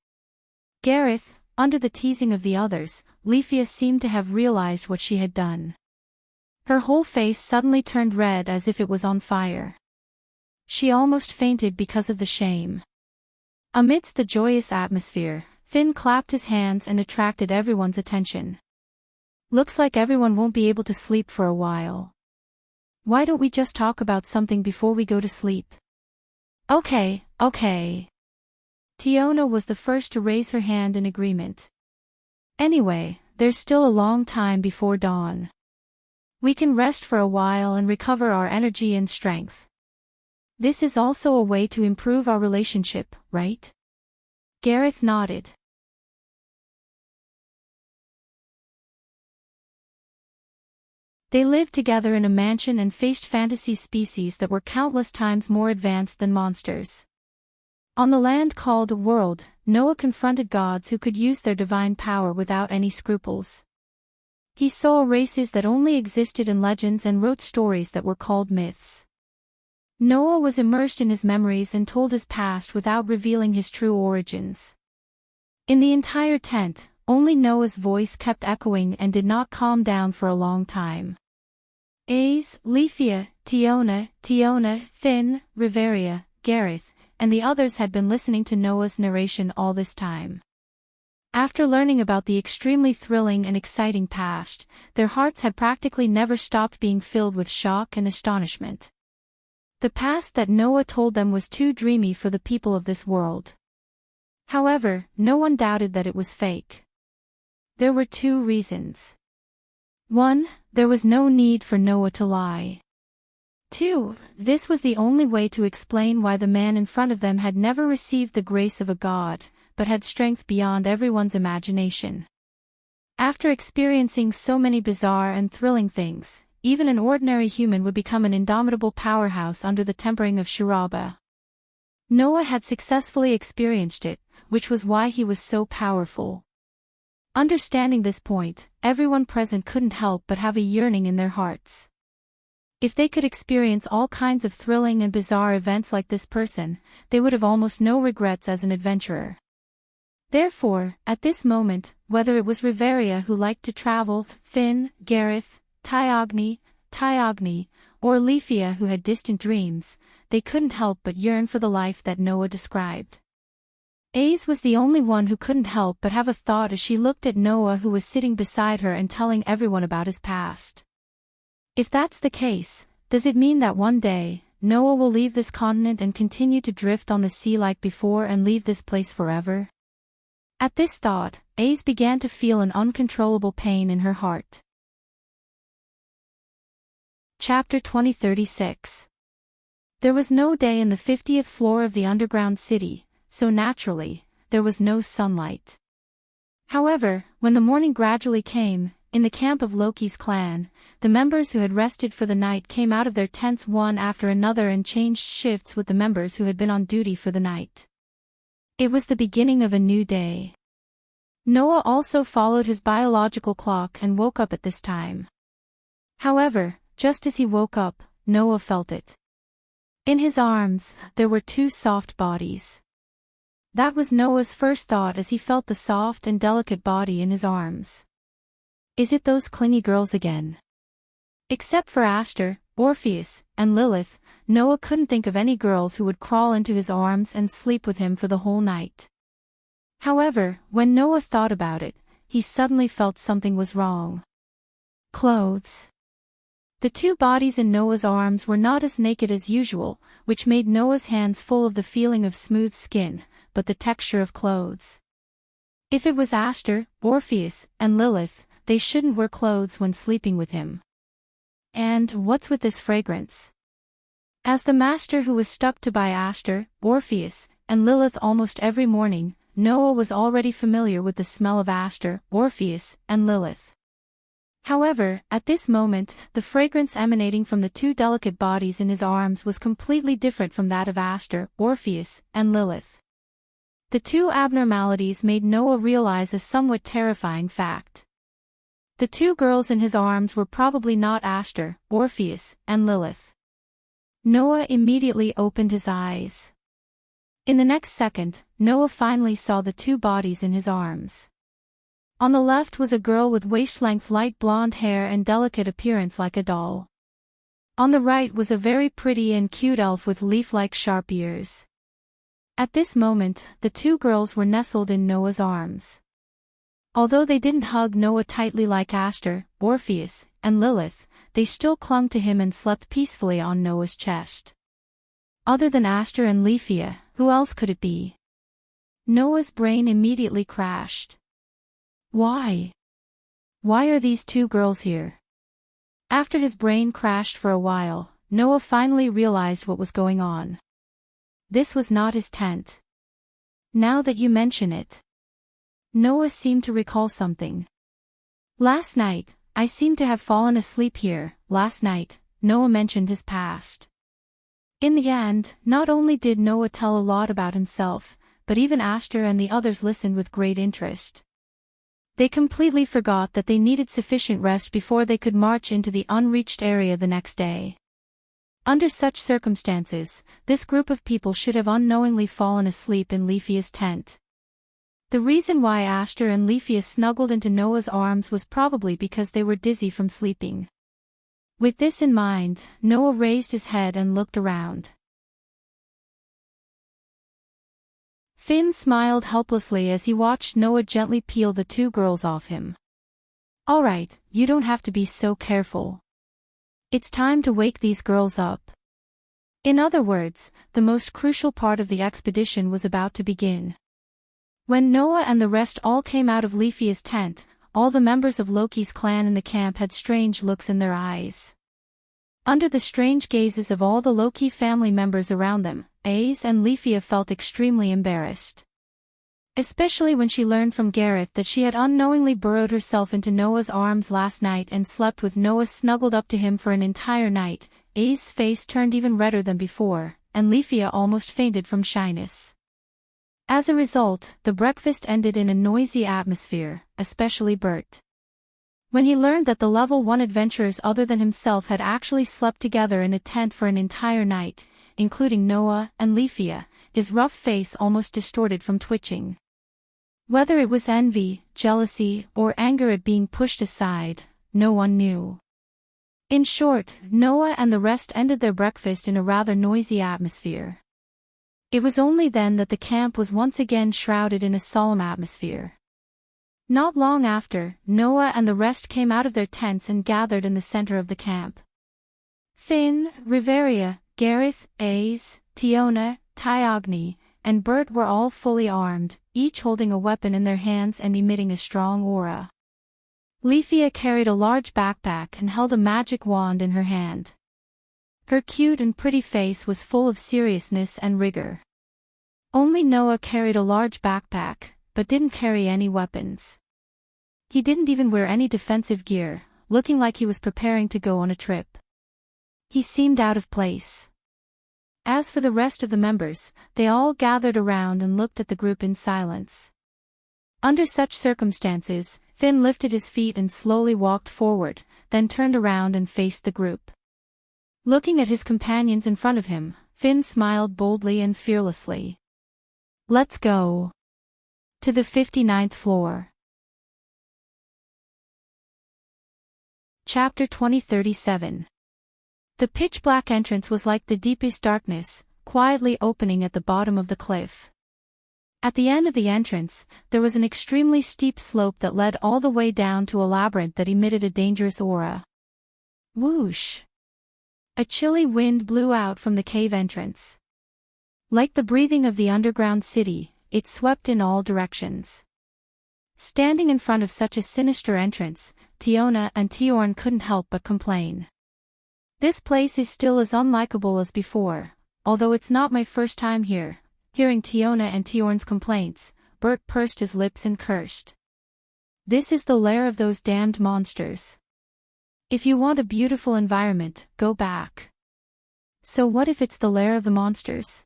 Gareth, under the teasing of the others, Leafia seemed to have realized what she had done. Her whole face suddenly turned red as if it was on fire. She almost fainted because of the shame. Amidst the joyous atmosphere, Finn clapped his hands and attracted everyone's attention. Looks like everyone won't be able to sleep for a while. Why don't we just talk about something before we go to sleep? Okay. Tiona was the first to raise her hand in agreement. Anyway, there's still a long time before dawn. We can rest for a while and recover our energy and strength. This is also a way to improve our relationship, right? Gareth nodded. They lived together in a mansion and faced fantasy species that were countless times more advanced than monsters. On the land called a world, Noah confronted gods who could use their divine power without any scruples. He saw races that only existed in legends and wrote stories that were called myths. Noah was immersed in his memories and told his past without revealing his true origins. In the entire tent, only Noah's voice kept echoing and did not calm down for a long time. Leafia, Tiona, Finn, Riveria, Gareth, and the others had been listening to Noah's narration all this time. After learning about the extremely thrilling and exciting past, their hearts had practically never stopped being filled with shock and astonishment. The past that Noah told them was too dreamy for the people of this world. However, no one doubted that it was fake. There were two reasons. 1. There was no need for Noah to lie. 2. This was the only way to explain why the man in front of them had never received the grace of a god, but had strength beyond everyone's imagination. After experiencing so many bizarre and thrilling things, even an ordinary human would become an indomitable powerhouse under the tempering of Shiraba. Noah had successfully experienced it, which was why he was so powerful. Understanding this point, everyone present couldn't help but have a yearning in their hearts. If they could experience all kinds of thrilling and bizarre events like this person, they would have almost no regrets as an adventurer. Therefore, at this moment, whether it was Riveria who liked to travel, Finn, Gareth, Tyogni, or Leafia who had distant dreams, they couldn't help but yearn for the life that Noah described. Was the only one who couldn't help but have a thought as she looked at Noah, who was sitting beside her and telling everyone about his past. If that's the case, does it mean that one day, Noah will leave this continent and continue to drift on the sea like before and leave this place forever? At this thought, began to feel an uncontrollable pain in her heart. Chapter 2036. There was no day in the 50th floor of the underground city, so naturally, there was no sunlight. However, when the morning gradually came, in the camp of Loki's clan, the members who had rested for the night came out of their tents one after another and changed shifts with the members who had been on duty for the night. It was the beginning of a new day. Noah also followed his biological clock and woke up at this time. However, just as he woke up, Noah felt it. In his arms, there were two soft bodies. That was Noah's first thought as he felt the soft and delicate body in his arms. Is it those clingy girls again? Except for Aster, Orpheus, and Lilith, Noah couldn't think of any girls who would crawl into his arms and sleep with him for the whole night. However, when Noah thought about it, he suddenly felt something was wrong. Clothes. The two bodies in Noah's arms were not as naked as usual, which made Noah's hands full of the feeling of smooth skin, but the texture of clothes. If it was Aster, Orpheus, and Lilith, they shouldn't wear clothes when sleeping with him. And what's with this fragrance? As the master who was stuck to by Aster, Orpheus, and Lilith almost every morning, Noah was already familiar with the smell of Aster, Orpheus, and Lilith. However, at this moment, the fragrance emanating from the two delicate bodies in his arms was completely different from that of Aster, Orpheus, and Lilith. The two abnormalities made Noah realize a somewhat terrifying fact. The two girls in his arms were probably not Aster, Orpheus, and Lilith. Noah immediately opened his eyes. In the next second, Noah finally saw the two bodies in his arms. On the left was a girl with waist-length light blonde hair and delicate appearance like a doll. On the right was a very pretty and cute elf with leaf-like sharp ears. At this moment, the two girls were nestled in Noah's arms. Although they didn't hug Noah tightly like Aster, Orpheus, and Lilith, they still clung to him and slept peacefully on Noah's chest. Other than Aster and Lephia, who else could it be? Noah's brain immediately crashed. Why? Why are these two girls here? After his brain crashed for a while, Noah finally realized what was going on. This was not his tent. Now that you mention it. Noah seemed to recall something. Last night, I seemed to have fallen asleep here. Last night, Noah mentioned his past. In the end, not only did Noah tell a lot about himself, but even Aster and the others listened with great interest. They completely forgot that they needed sufficient rest before they could march into the unreached area the next day. Under such circumstances, this group of people should have unknowingly fallen asleep in Lephia's tent. The reason why Aster and Lephia snuggled into Noah's arms was probably because they were dizzy from sleeping. With this in mind, Noah raised his head and looked around. Finn smiled helplessly as he watched Noah gently peel the two girls off him. "All right, you don't have to be so careful. It's time to wake these girls up." In other words, the most crucial part of the expedition was about to begin. When Noah and the rest all came out of Lephia's tent, all the members of Loki's clan in the camp had strange looks in their eyes. Under the strange gazes of all the Loki family members around them, Aes and Lephia felt extremely embarrassed. Especially when she learned from Gareth that she had unknowingly burrowed herself into Noah's arms last night and slept with Noah snuggled up to him for an entire night. Aes' face turned even redder than before, and Lephia almost fainted from shyness. As a result, the breakfast ended in a noisy atmosphere, especially Bert. When he learned that the level 1 adventurers other than himself had actually slept together in a tent for an entire night, including Noah and Lephia, his rough face almost distorted from twitching. Whether it was envy, jealousy, or anger at being pushed aside, no one knew. In short, Noah and the rest ended their breakfast in a rather noisy atmosphere. It was only then that the camp was once again shrouded in a solemn atmosphere. Not long after, Noah and the rest came out of their tents and gathered in the center of the camp. Finn, Riveria, Gareth, Aes, Tiona, Tyogni, and Bert were all fully armed, each holding a weapon in their hands and emitting a strong aura. Lephia carried a large backpack and held a magic wand in her hand. Her cute and pretty face was full of seriousness and rigor. Only Noah carried a large backpack, but didn't carry any weapons. He didn't even wear any defensive gear, looking like he was preparing to go on a trip. He seemed out of place. As for the rest of the members, they all gathered around and looked at the group in silence. Under such circumstances, Finn lifted his feet and slowly walked forward, then turned around and faced the group. Looking at his companions in front of him, Finn smiled boldly and fearlessly. "Let's go. To the 59th floor." Chapter 2037. The pitch-black entrance was like the deepest darkness, quietly opening at the bottom of the cliff. At the end of the entrance, there was an extremely steep slope that led all the way down to a labyrinth that emitted a dangerous aura. Whoosh! A chilly wind blew out from the cave entrance. Like the breathing of the underground city, it swept in all directions. Standing in front of such a sinister entrance, Tiona and Tiorn couldn't help but complain. This place is still as unlikable as before, although it's not my first time here. Hearing Tiona and Tiorn's complaints, Bert pursed his lips and cursed. This is the lair of those damned monsters. If you want a beautiful environment, go back. So what if it's the lair of the monsters?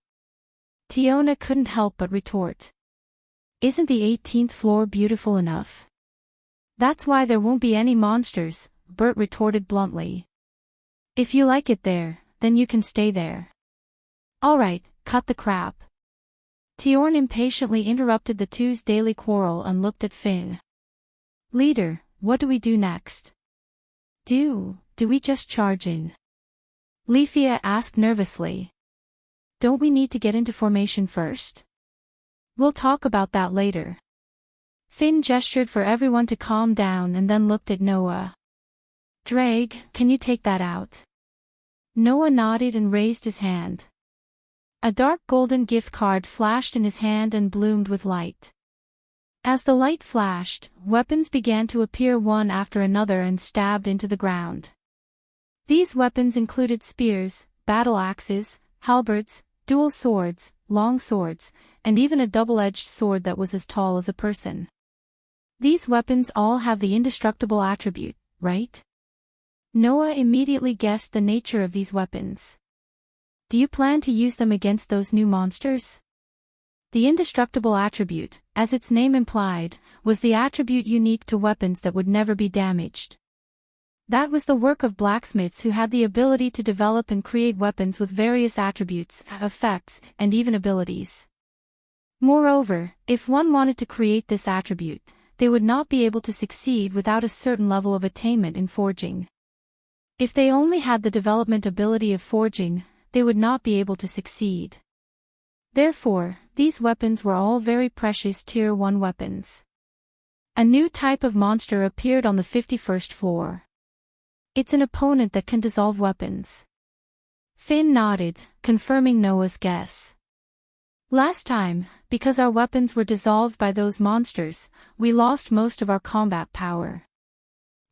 Tiona couldn't help but retort. Isn't the 18th floor beautiful enough? That's why there won't be any monsters, Bert retorted bluntly. If you like it there, then you can stay there. Alright, cut the crap. Tiorn impatiently interrupted the two's daily quarrel and looked at Finn. Leader, what do we do next? Do we just charge in? Leafia asked nervously. Don't we need to get into formation first? We'll talk about that later. Finn gestured for everyone to calm down and then looked at Noah. Drake, can you take that out? Noah nodded and raised his hand. A dark golden gift card flashed in his hand and bloomed with light. As the light flashed, weapons began to appear one after another and stabbed into the ground. These weapons included spears, battle axes, halberds, dual swords, long swords, and even a double-edged sword that was as tall as a person. These weapons all have the indestructible attribute, right? Noah immediately guessed the nature of these weapons. Do you plan to use them against those new monsters? The indestructible attribute, as its name implied, was the attribute unique to weapons that would never be damaged. That was the work of blacksmiths who had the ability to develop and create weapons with various attributes, effects, and even abilities. Moreover, if one wanted to create this attribute, they would not be able to succeed without a certain level of attainment in forging. If they only had the development ability of forging, they would not be able to succeed. Therefore, these weapons were all very precious Tier 1 weapons. A new type of monster appeared on the 51st floor. It's an opponent that can dissolve weapons. Finn nodded, confirming Noah's guess. Last time, because our weapons were dissolved by those monsters, we lost most of our combat power.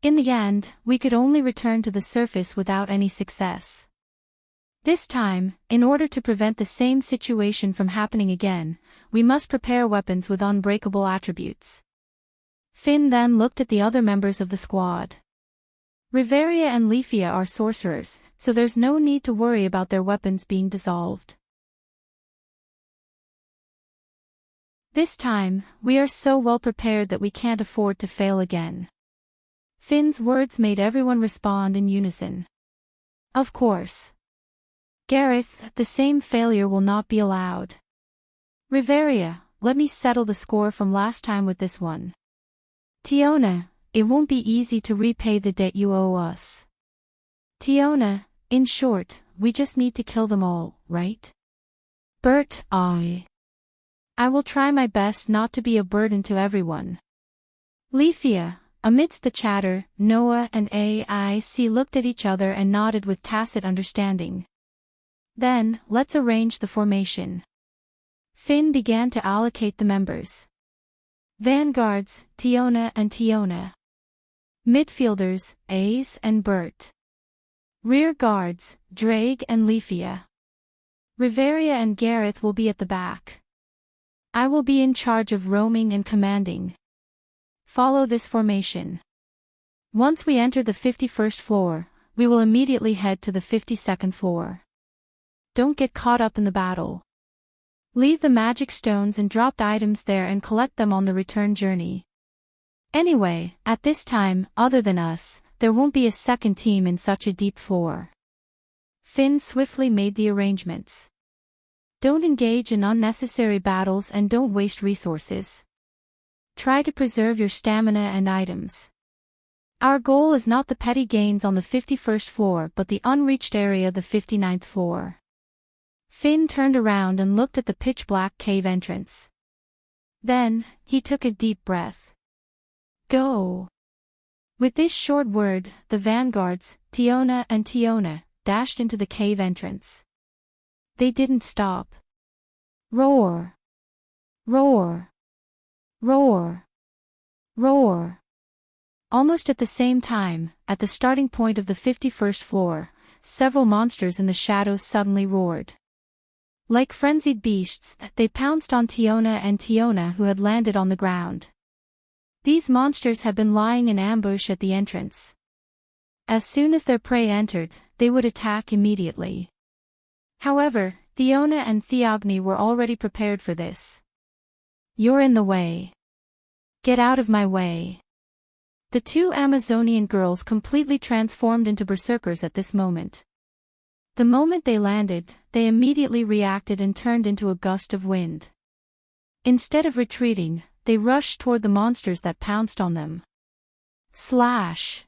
In the end, we could only return to the surface without any success. This time, in order to prevent the same situation from happening again, we must prepare weapons with unbreakable attributes. Finn then looked at the other members of the squad. Riveria and Leafia are sorcerers, so there's no need to worry about their weapons being dissolved. This time, we are so well prepared that we can't afford to fail again. Finn's words made everyone respond in unison. Of course. Gareth, the same failure will not be allowed. Riveria, let me settle the score from last time with this one. Tiona, it won't be easy to repay the debt you owe us. Tiona, in short, we just need to kill them all, right? Bert, I will try my best not to be a burden to everyone. Leafia, amidst the chatter, Noah and AIC looked at each other and nodded with tacit understanding. Then, let's arrange the formation. Finn began to allocate the members. Vanguards, Tiona and Tiona. Midfielders, Ace and Bert. Rear guards, Drake and Leafia. Riveria and Gareth will be at the back. I will be in charge of roaming and commanding. Follow this formation. Once we enter the 51st floor, we will immediately head to the 52nd floor. Don't get caught up in the battle. Leave the magic stones and dropped items there and collect them on the return journey. Anyway, at this time, other than us, there won't be a second team in such a deep floor. Finn swiftly made the arrangements. Don't engage in unnecessary battles and don't waste resources. Try to preserve your stamina and items. Our goal is not the petty gains on the 51st floor but the unreached area, the 59th floor. Finn turned around and looked at the pitch-black cave entrance. Then, he took a deep breath. Go! With this short word, the vanguards, Tiona and Tiona, dashed into the cave entrance. They didn't stop. Roar! Roar! Roar! Roar! Almost at the same time, at the starting point of the 51st floor, several monsters in the shadows suddenly roared. Like frenzied beasts, they pounced on Tiona and Tiona, who had landed on the ground. These monsters had been lying in ambush at the entrance. As soon as their prey entered, they would attack immediately. However, Tiona and Theogony were already prepared for this. "You're in the way. Get out of my way." The two Amazonian girls completely transformed into berserkers at this moment. The moment they landed, they immediately reacted and turned into a gust of wind. Instead of retreating, they rushed toward the monsters that pounced on them. Slash!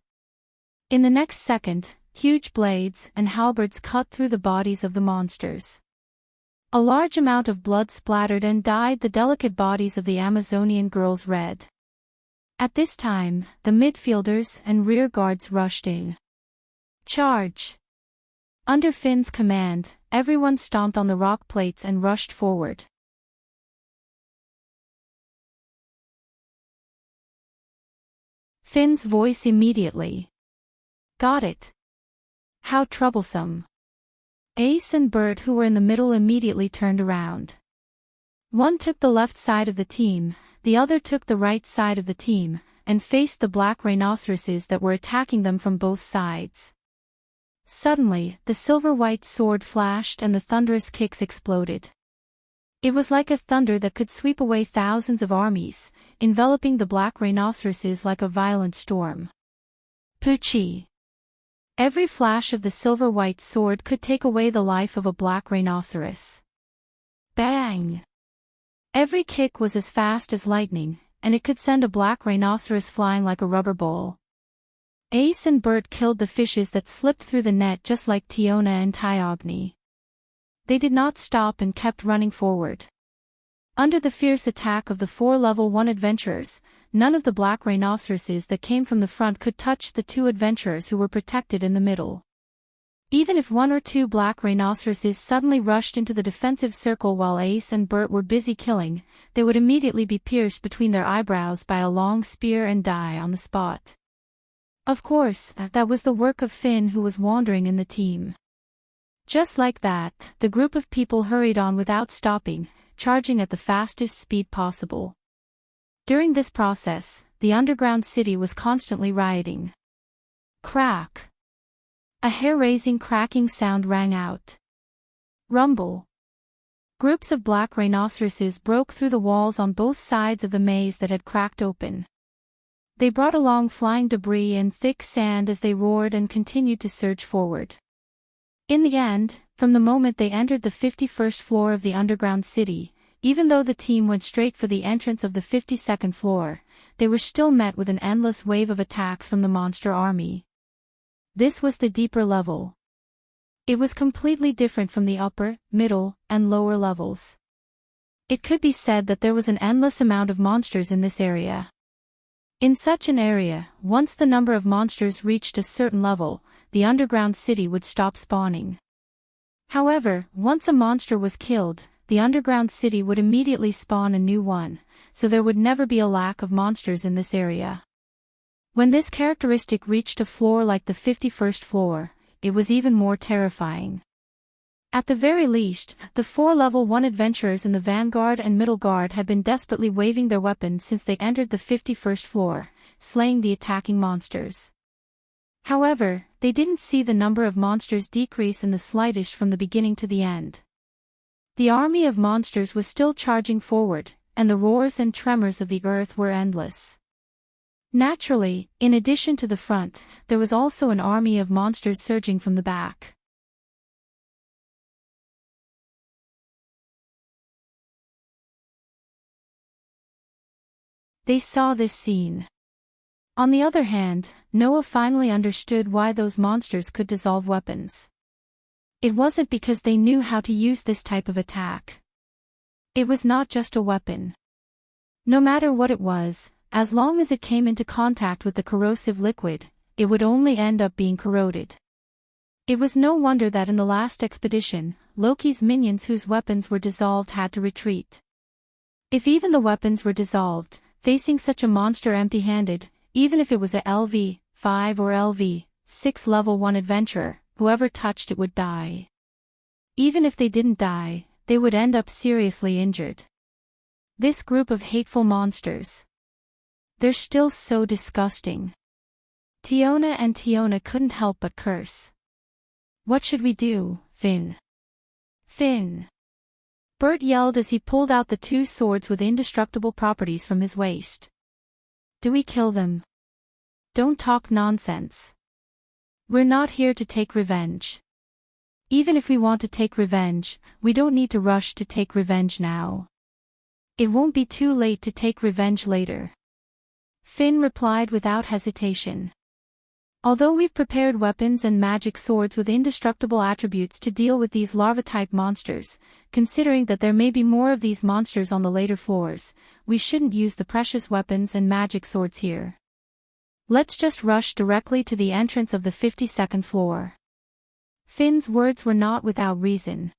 In the next second, huge blades and halberds cut through the bodies of the monsters. A large amount of blood splattered and dyed the delicate bodies of the Amazonian girls red. At this time, the midfielders and rear guards rushed in. Charge! Under Finn's command, everyone stomped on the rock plates and rushed forward. Finn's voice immediately. "Got it. How troublesome." Ace and Bert, who were in the middle, immediately turned around. One took the left side of the team, the other took the right side of the team, and faced the black rhinoceroses that were attacking them from both sides. Suddenly, the silver-white sword flashed and the thunderous kicks exploded. It was like a thunder that could sweep away thousands of armies, enveloping the black rhinoceroses like a violent storm. Poochie! Every flash of the silver-white sword could take away the life of a black rhinoceros. Bang! Every kick was as fast as lightning, and it could send a black rhinoceros flying like a rubber ball. Ace and Bert killed the fishes that slipped through the net just like Tiona and Tiogny. They did not stop and kept running forward. Under the fierce attack of the 4 level 1 adventurers, none of the black rhinoceroses that came from the front could touch the 2 adventurers who were protected in the middle. Even if 1 or 2 black rhinoceroses suddenly rushed into the defensive circle while Ace and Bert were busy killing, they would immediately be pierced between their eyebrows by a long spear and die on the spot. Of course, that was the work of Finn, who was wandering in the team. Just like that, the group of people hurried on without stopping, charging at the fastest speed possible. During this process, the underground city was constantly rioting. Crack! A hair-raising cracking sound rang out. Rumble! Groups of black rhinoceroses broke through the walls on both sides of the maze that had cracked open. They brought along flying debris and thick sand as they roared and continued to surge forward. In the end, from the moment they entered the 51st floor of the underground city, even though the team went straight for the entrance of the 52nd floor, they were still met with an endless wave of attacks from the monster army. This was the deeper level. It was completely different from the upper, middle, and lower levels. It could be said that there was an endless amount of monsters in this area. In such an area, once the number of monsters reached a certain level, the underground city would stop spawning. However, once a monster was killed, the underground city would immediately spawn a new one, so there would never be a lack of monsters in this area. When this characteristic reached a floor like the 51st floor, it was even more terrifying. At the very least, the 4 level 1 adventurers in the vanguard and middle guard had been desperately waving their weapons since they entered the 51st floor, slaying the attacking monsters. However, they didn't see the number of monsters decrease in the slightest from the beginning to the end. The army of monsters was still charging forward, and the roars and tremors of the earth were endless. Naturally, in addition to the front, there was also an army of monsters surging from the back. They saw this scene. On the other hand, Noah finally understood why those monsters could dissolve weapons. It wasn't because they knew how to use this type of attack. It was not just a weapon. No matter what it was, as long as it came into contact with the corrosive liquid, it would only end up being corroded. It was no wonder that in the last expedition, Loki's minions whose weapons were dissolved had to retreat. If even the weapons were dissolved, facing such a monster empty-handed, even if it was a LV-5 or LV-6 level 1 adventurer, whoever touched it would die. Even if they didn't die, they would end up seriously injured. This group of hateful monsters. They're still so disgusting. Tiona couldn't help but curse. What should we do, Finn? Finn! Bert yelled as he pulled out the 2 swords with indestructible properties from his waist. Do we kill them? Don't talk nonsense. We're not here to take revenge. Even if we want to take revenge, we don't need to rush to take revenge now. It won't be too late to take revenge later. Finn replied without hesitation. Although we've prepared weapons and magic swords with indestructible attributes to deal with these larva-type monsters, considering that there may be more of these monsters on the later floors, we shouldn't use the precious weapons and magic swords here. Let's just rush directly to the entrance of the 52nd floor. Finn's words were not without reason.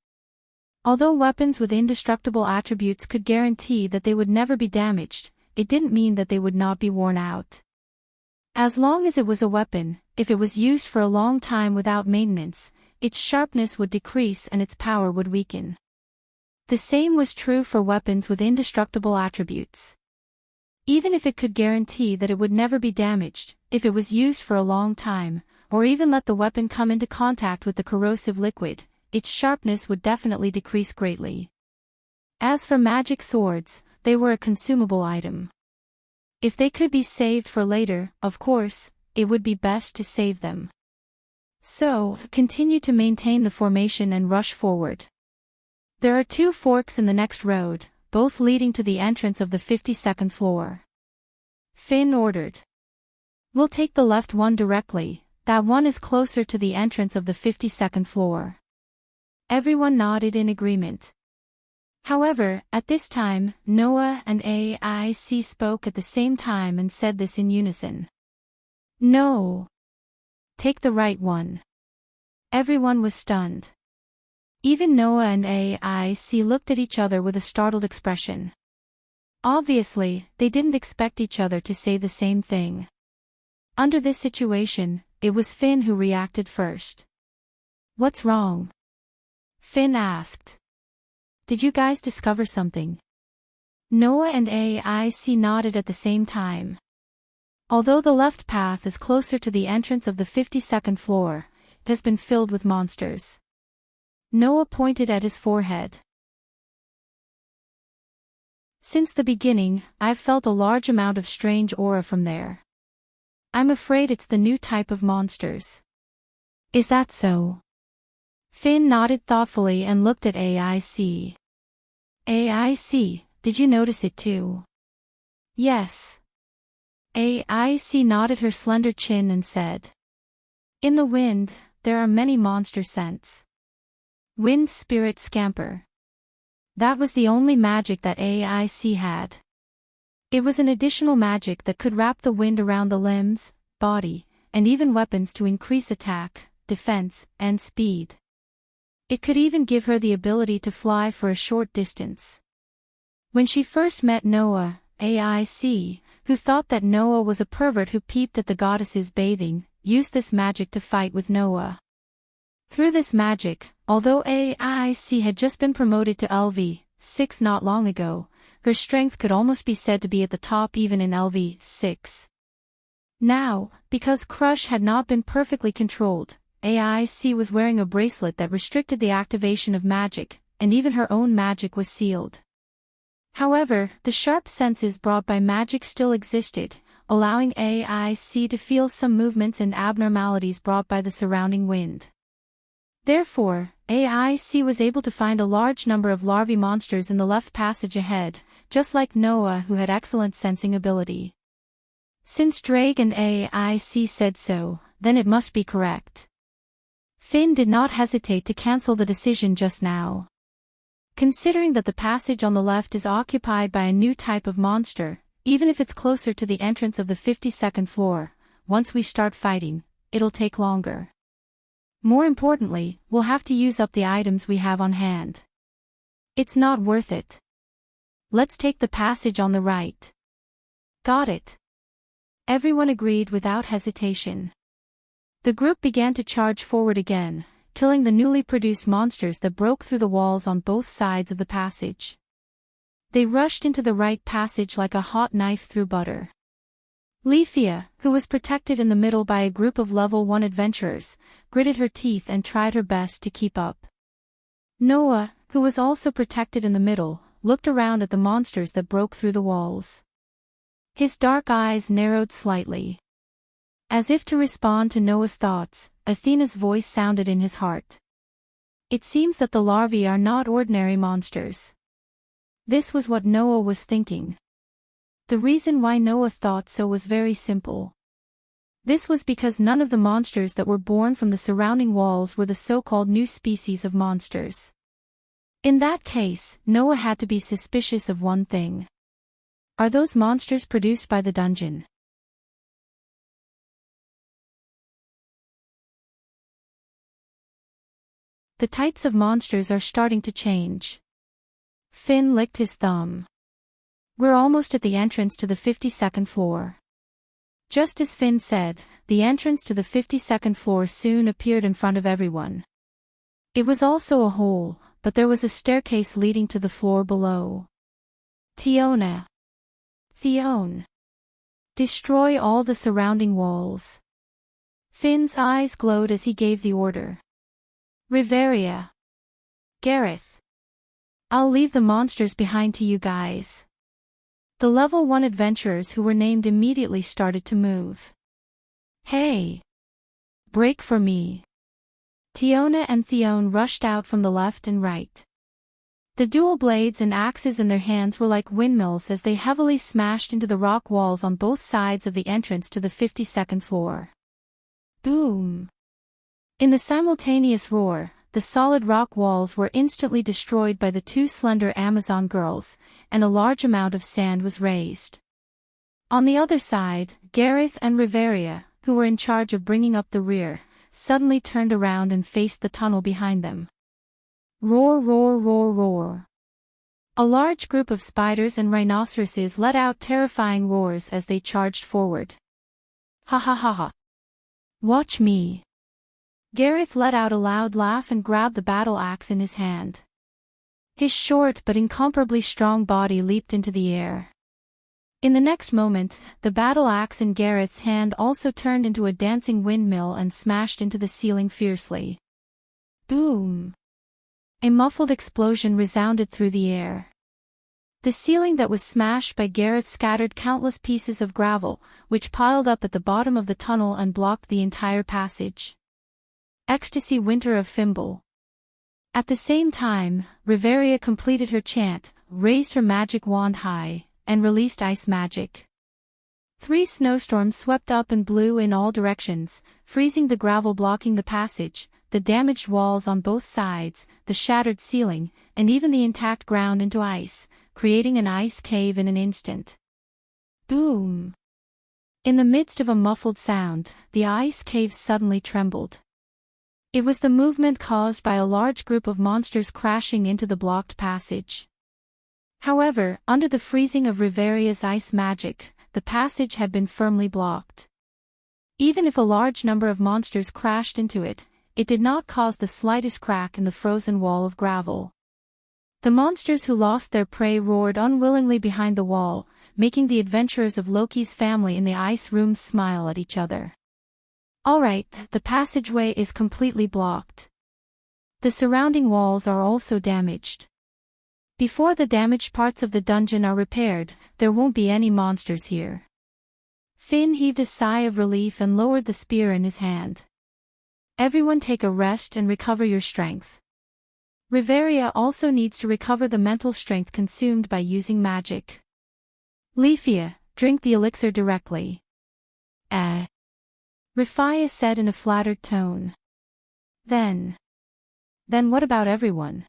Although weapons with indestructible attributes could guarantee that they would never be damaged, it didn't mean that they would not be worn out. As long as it was a weapon, if it was used for a long time without maintenance, its sharpness would decrease and its power would weaken. The same was true for weapons with indestructible attributes. Even if it could guarantee that it would never be damaged, if it was used for a long time, or even let the weapon come into contact with the corrosive liquid, its sharpness would definitely decrease greatly. As for magic swords, they were a consumable item. If they could be saved for later, of course, it would be best to save them. So, continue to maintain the formation and rush forward. There are 2 forks in the next road, both leading to the entrance of the 52nd floor. Finn ordered. We'll take the left one directly, that one is closer to the entrance of the 52nd floor. Everyone nodded in agreement. However, at this time, Noah and AIC spoke at the same time and said this in unison. No. Take the right one. Everyone was stunned. Even Noah and AIC looked at each other with a startled expression. Obviously, they didn't expect each other to say the same thing. Under this situation, it was Finn who reacted first. What's wrong? Finn asked. Did you guys discover something? Noah and AIC nodded at the same time. Although the left path is closer to the entrance of the 52nd floor, it has been filled with monsters. Noah pointed at his forehead. Since the beginning, I've felt a large amount of strange aura from there. I'm afraid it's the new type of monsters. Is that so? Finn nodded thoughtfully and looked at AIC. AIC, did you notice it too? Yes. AIC nodded her slender chin and said. In the wind, there are many monster scents. Wind spirit scamper. That was the only magic that AIC had. It was an additional magic that could wrap the wind around the limbs, body, and even weapons to increase attack, defense, and speed. It could even give her the ability to fly for a short distance. When she first met Noah, AIC, who thought that Noah was a pervert who peeped at the goddesses bathing, used this magic to fight with Noah. Through this magic, although AIC had just been promoted to LV-6 not long ago, her strength could almost be said to be at the top even in LV-6. Now, because Crush had not been perfectly controlled, AIC was wearing a bracelet that restricted the activation of magic, and even her own magic was sealed. However, the sharp senses brought by magic still existed, allowing AIC to feel some movements and abnormalities brought by the surrounding wind. Therefore, AIC was able to find a large number of larvae monsters in the left passage ahead, just like Noah, who had excellent sensing ability. Since Drake and AIC said so, then it must be correct. Finn did not hesitate to cancel the decision just now. Considering that the passage on the left is occupied by a new type of monster, even if it's closer to the entrance of the 52nd floor, once we start fighting, it'll take longer. More importantly, we'll have to use up the items we have on hand. It's not worth it. Let's take the passage on the right. Got it. Everyone agreed without hesitation. The group began to charge forward again, killing the newly produced monsters that broke through the walls on both sides of the passage. They rushed into the right passage like a hot knife through butter. Leafia, who was protected in the middle by a group of level 1 adventurers, gritted her teeth and tried her best to keep up. Noah, who was also protected in the middle, looked around at the monsters that broke through the walls. His dark eyes narrowed slightly. As if to respond to Noah's thoughts, Athena's voice sounded in his heart. It seems that the larvae are not ordinary monsters. This was what Noah was thinking. The reason why Noah thought so was very simple. This was because none of the monsters that were born from the surrounding walls were the so-called new species of monsters. In that case, Noah had to be suspicious of one thing. Are those monsters produced by the dungeon? The types of monsters are starting to change. Finn licked his thumb. We're almost at the entrance to the 52nd floor. Just as Finn said, the entrance to the 52nd floor soon appeared in front of everyone. It was also a hole, but there was a staircase leading to the floor below. Theone. Destroy all the surrounding walls. Finn's eyes glowed as he gave the order. Riveria. Gareth. I'll leave the monsters behind to you guys. The level 1 adventurers who were named immediately started to move. Hey! Break for me. Tiona and Theone rushed out from the left and right. The dual blades and axes in their hands were like windmills as they heavily smashed into the rock walls on both sides of the entrance to the 52nd floor. Boom! In the simultaneous roar, the solid rock walls were instantly destroyed by the 2 slender Amazon girls, and a large amount of sand was raised. On the other side, Gareth and Riveria, who were in charge of bringing up the rear, suddenly turned around and faced the tunnel behind them. Roar, roar, roar, roar. A large group of spiders and rhinoceroses let out terrifying roars as they charged forward. Ha ha ha ha. Watch me. Gareth let out a loud laugh and grabbed the battle axe in his hand. His short but incomparably strong body leaped into the air. In the next moment, the battle axe in Gareth's hand also turned into a dancing windmill and smashed into the ceiling fiercely. Boom! A muffled explosion resounded through the air. The ceiling that was smashed by Gareth scattered countless pieces of gravel, which piled up at the bottom of the tunnel and blocked the entire passage. Ecstasy Winter of Fimble. At the same time, Riveria completed her chant, raised her magic wand high, and released ice magic. 3 snowstorms swept up and blew in all directions, freezing the gravel blocking the passage, the damaged walls on both sides, the shattered ceiling, and even the intact ground into ice, creating an ice cave in an instant. Boom! In the midst of a muffled sound, the ice cave suddenly trembled. It was the movement caused by a large group of monsters crashing into the blocked passage. However, under the freezing of Riveria's ice magic, the passage had been firmly blocked. Even if a large number of monsters crashed into it, it did not cause the slightest crack in the frozen wall of gravel. The monsters who lost their prey roared unwillingly behind the wall, making the adventurers of Loki's family in the ice room smile at each other. Alright, the passageway is completely blocked. The surrounding walls are also damaged. Before the damaged parts of the dungeon are repaired, there won't be any monsters here. Finn heaved a sigh of relief and lowered the spear in his hand. Everyone take a rest and recover your strength. Riveria also needs to recover the mental strength consumed by using magic. Leafia, drink the elixir directly. Rifia said in a flattered tone. Then what about everyone?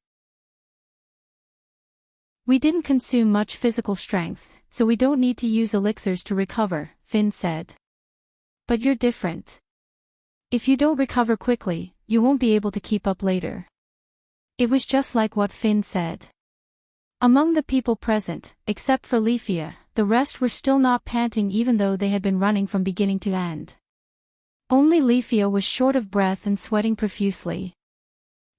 We didn't consume much physical strength, so we don't need to use elixirs to recover, Finn said. But you're different. If you don't recover quickly, you won't be able to keep up later. It was just like what Finn said. Among the people present, except for Leafia, the rest were still not panting even though they had been running from beginning to end. Only Leafia was short of breath and sweating profusely.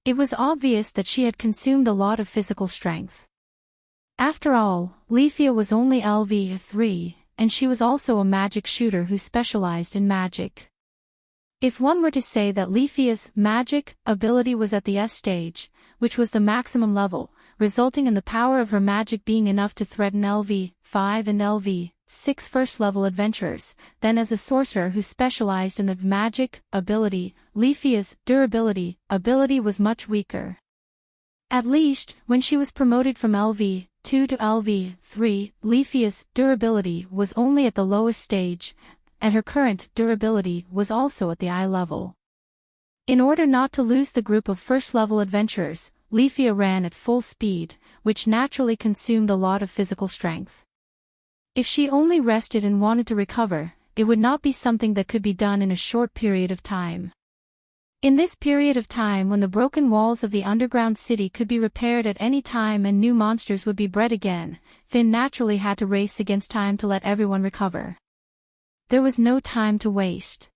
It was obvious that she had consumed a lot of physical strength. After all, Leafia was only LV3, and she was also a magic shooter who specialized in magic. If one were to say that Leafia's magic ability was at the S stage, which was the maximum level, resulting in the power of her magic being enough to threaten LV5 and LV6 first-level adventurers, then as a sorcerer who specialized in the magic ability, Leafia's durability ability was much weaker. At least, when she was promoted from LV2 to LV3, Leafia's durability was only at the lowest stage, and her current durability was also at the I level. In order not to lose the group of first-level adventurers, Leafia ran at full speed, which naturally consumed a lot of physical strength. If she only rested and wanted to recover, it would not be something that could be done in a short period of time. In this period of time when the broken walls of the underground city could be repaired at any time and new monsters would be bred again, Finn naturally had to race against time to let everyone recover. There was no time to waste.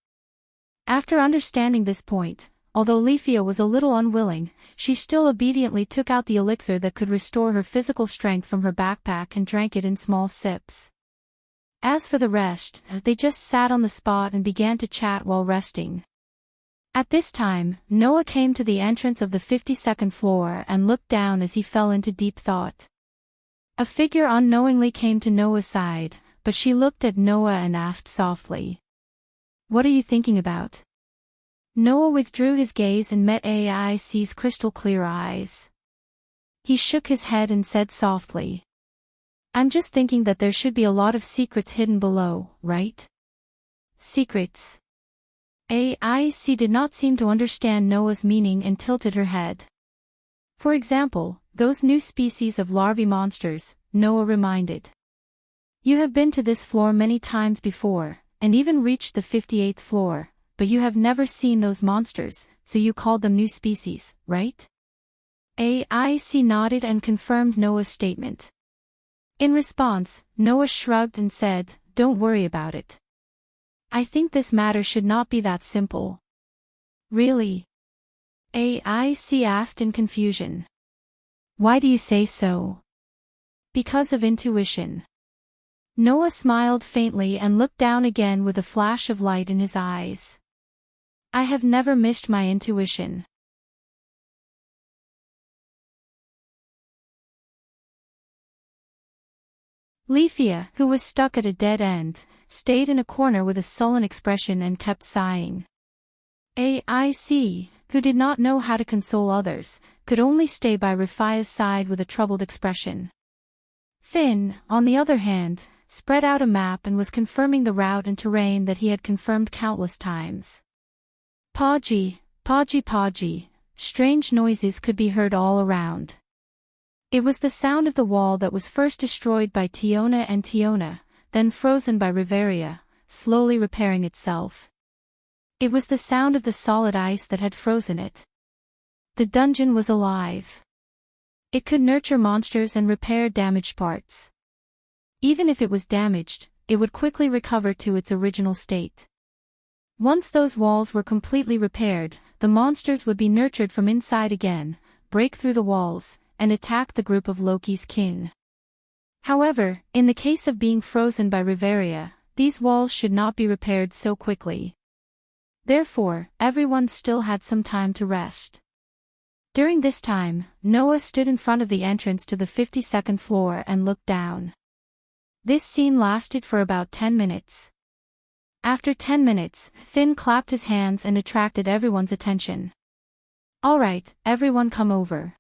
After understanding this point, although Leafia was a little unwilling, she still obediently took out the elixir that could restore her physical strength from her backpack and drank it in small sips. As for the rest, they just sat on the spot and began to chat while resting. At this time, Noah came to the entrance of the 52nd floor and looked down as he fell into deep thought. A figure unknowingly came to Noah's side, but she looked at Noah and asked softly, "What are you thinking about?" Noah withdrew his gaze and met AIC's crystal-clear eyes. He shook his head and said softly, "I'm just thinking that there should be a lot of secrets hidden below, right?" Secrets. AIC did not seem to understand Noah's meaning and tilted her head. For example, those new species of larvae monsters, Noah reminded. You have been to this floor many times before, and even reached the 58th floor. But you have never seen those monsters, so you called them new species, right? AIC nodded and confirmed Noah's statement. In response, Noah shrugged and said, "Don't worry about it. I think this matter should not be that simple." Really? AIC asked in confusion. Why do you say so? Because of intuition. Noah smiled faintly and looked down again with a flash of light in his eyes. I have never missed my intuition. Leafia, who was stuck at a dead end, stayed in a corner with a sullen expression and kept sighing. AIC, who did not know how to console others, could only stay by Rafia's side with a troubled expression. Finn, on the other hand, spread out a map and was confirming the route and terrain that he had confirmed countless times. Podgy, podgy podgy, strange noises could be heard all around. It was the sound of the wall that was first destroyed by Tiona and Tiona, then frozen by Riveria, slowly repairing itself. It was the sound of the solid ice that had frozen it. The dungeon was alive. It could nurture monsters and repair damaged parts. Even if it was damaged, it would quickly recover to its original state. Once those walls were completely repaired, the monsters would be nurtured from inside again, break through the walls, and attack the group of Loki's kin. However, in the case of being frozen by Riveria, these walls should not be repaired so quickly. Therefore, everyone still had some time to rest. During this time, Noah stood in front of the entrance to the 52nd floor and looked down. This scene lasted for about 10 minutes. After 10 minutes, Finn clapped his hands and attracted everyone's attention. "All right, everyone come over."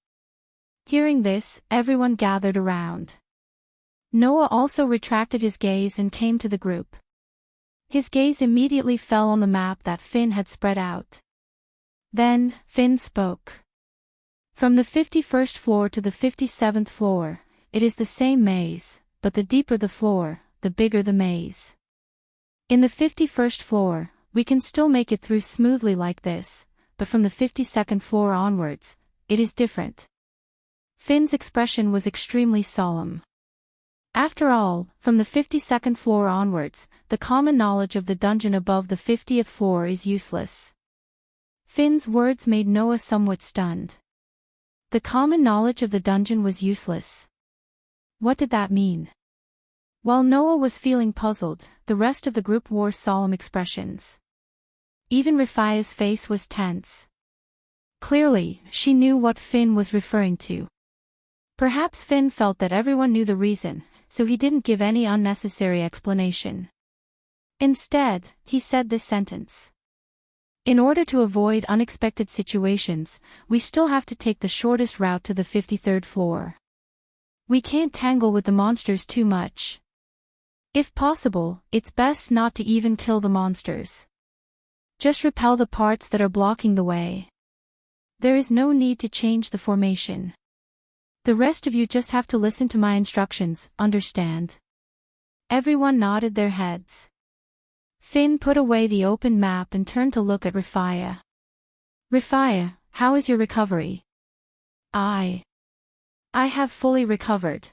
Hearing this, everyone gathered around. Noah also retracted his gaze and came to the group. His gaze immediately fell on the map that Finn had spread out. Then, Finn spoke. "From the 51st floor to the 57th floor, it is the same maze, but the deeper the floor, the bigger the maze. In the 51st floor, we can still make it through smoothly like this, but from the 52nd floor onwards, it is different. Finn's expression was extremely solemn. After all, from the 52nd floor onwards, the common knowledge of the dungeon above the 50th floor is useless. Finn's words made Noah somewhat stunned. The common knowledge of the dungeon was useless. What did that mean? While Noah was feeling puzzled, the rest of the group wore solemn expressions. Even Rifaya's face was tense. Clearly, she knew what Finn was referring to. Perhaps Finn felt that everyone knew the reason, so he didn't give any unnecessary explanation. Instead, he said this sentence. In order to avoid unexpected situations, we still have to take the shortest route to the 53rd floor. We can't tangle with the monsters too much. If possible, it's best not to even kill the monsters. Just repel the parts that are blocking the way. There is no need to change the formation. The rest of you just have to listen to my instructions, understand? Everyone nodded their heads. Finn put away the open map and turned to look at Rifaya. Rifaya, how is your recovery? I have fully recovered.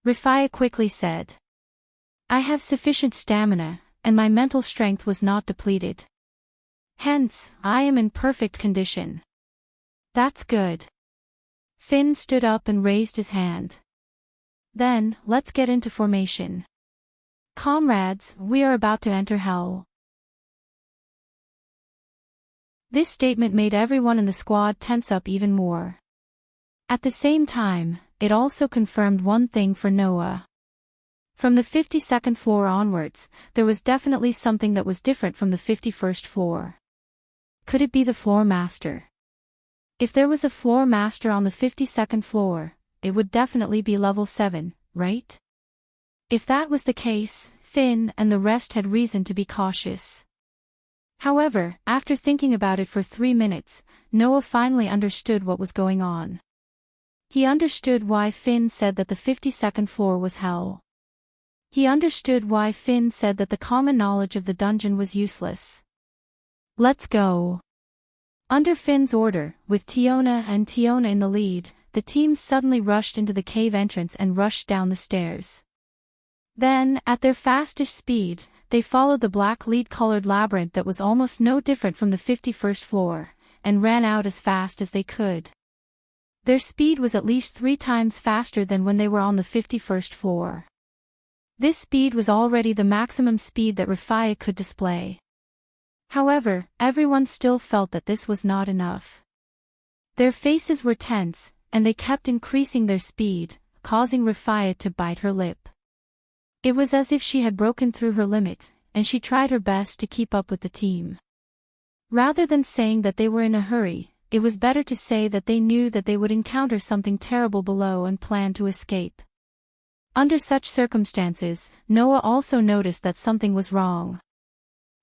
Rifaya quickly said. I have sufficient stamina, and my mental strength was not depleted. Hence, I am in perfect condition. That's good. Finn stood up and raised his hand. Then, let's get into formation. Comrades, we are about to enter hell. This statement made everyone in the squad tense up even more. At the same time, it also confirmed one thing for Noah. From the 52nd floor onwards, there was definitely something that was different from the 51st floor. Could it be the floor master? If there was a floor master on the 52nd floor, it would definitely be level 7, right? If that was the case, Finn and the rest had reason to be cautious. However, after thinking about it for 3 minutes, Noah finally understood what was going on. He understood why Finn said that the 52nd floor was hell. He understood why Finn said that the common knowledge of the dungeon was useless. Let's go. Under Finn's order, with Tiona in the lead, the team suddenly rushed into the cave entrance and rushed down the stairs. Then, at their fastest speed, they followed the black lead-colored labyrinth that was almost no different from the 51st floor, and ran out as fast as they could. Their speed was at least 3 times faster than when they were on the 51st floor. This speed was already the maximum speed that Rifaya could display. However, everyone still felt that this was not enough. Their faces were tense, and they kept increasing their speed, causing Rifaya to bite her lip. It was as if she had broken through her limit, and she tried her best to keep up with the team. Rather than saying that they were in a hurry, it was better to say that they knew that they would encounter something terrible below and planned to escape. Under such circumstances, Noah also noticed that something was wrong.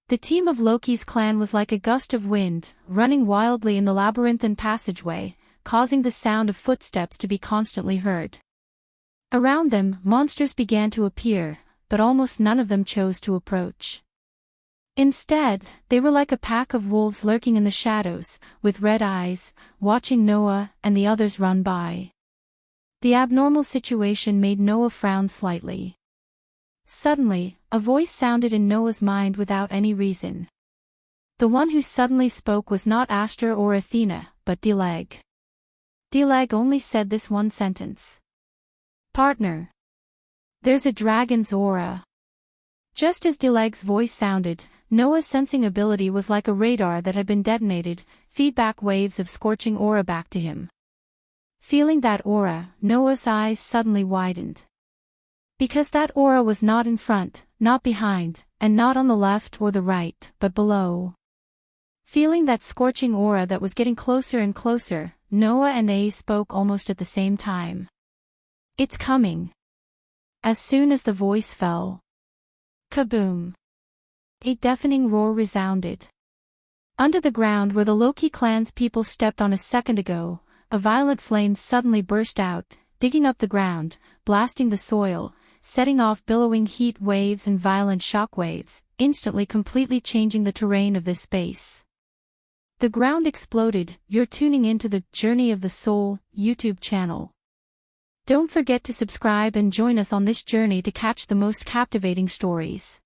The team of Loki's clan was like a gust of wind, running wildly in the labyrinthine passageway, causing the sound of footsteps to be constantly heard. Around them, monsters began to appear, but almost none of them chose to approach. Instead, they were like a pack of wolves lurking in the shadows, with red eyes, watching Noah and the others run by. The abnormal situation made Noah frown slightly. Suddenly, a voice sounded in Noah's mind without any reason. The one who suddenly spoke was not Astra or Athena, but Deleg. Deleg only said this one sentence. Partner. There's a dragon's aura. Just as Deleg's voice sounded, Noah's sensing ability was like a radar that had been detonated, feedback waves of scorching aura back to him. Feeling that aura, Noah's eyes suddenly widened. Because that aura was not in front, not behind, and not on the left or the right, but below. Feeling that scorching aura that was getting closer and closer, Noah and A spoke almost at the same time. It's coming. As soon as the voice fell. Kaboom! A deafening roar resounded. Under the ground where the Loki clan's people stepped on a second ago, a violent flame suddenly burst out, digging up the ground, blasting the soil, setting off billowing heat waves and violent shock waves, instantly completely changing the terrain of this space. The ground exploded. You're tuning into the Journey of the Soul YouTube channel. Don't forget to subscribe and join us on this journey to catch the most captivating stories.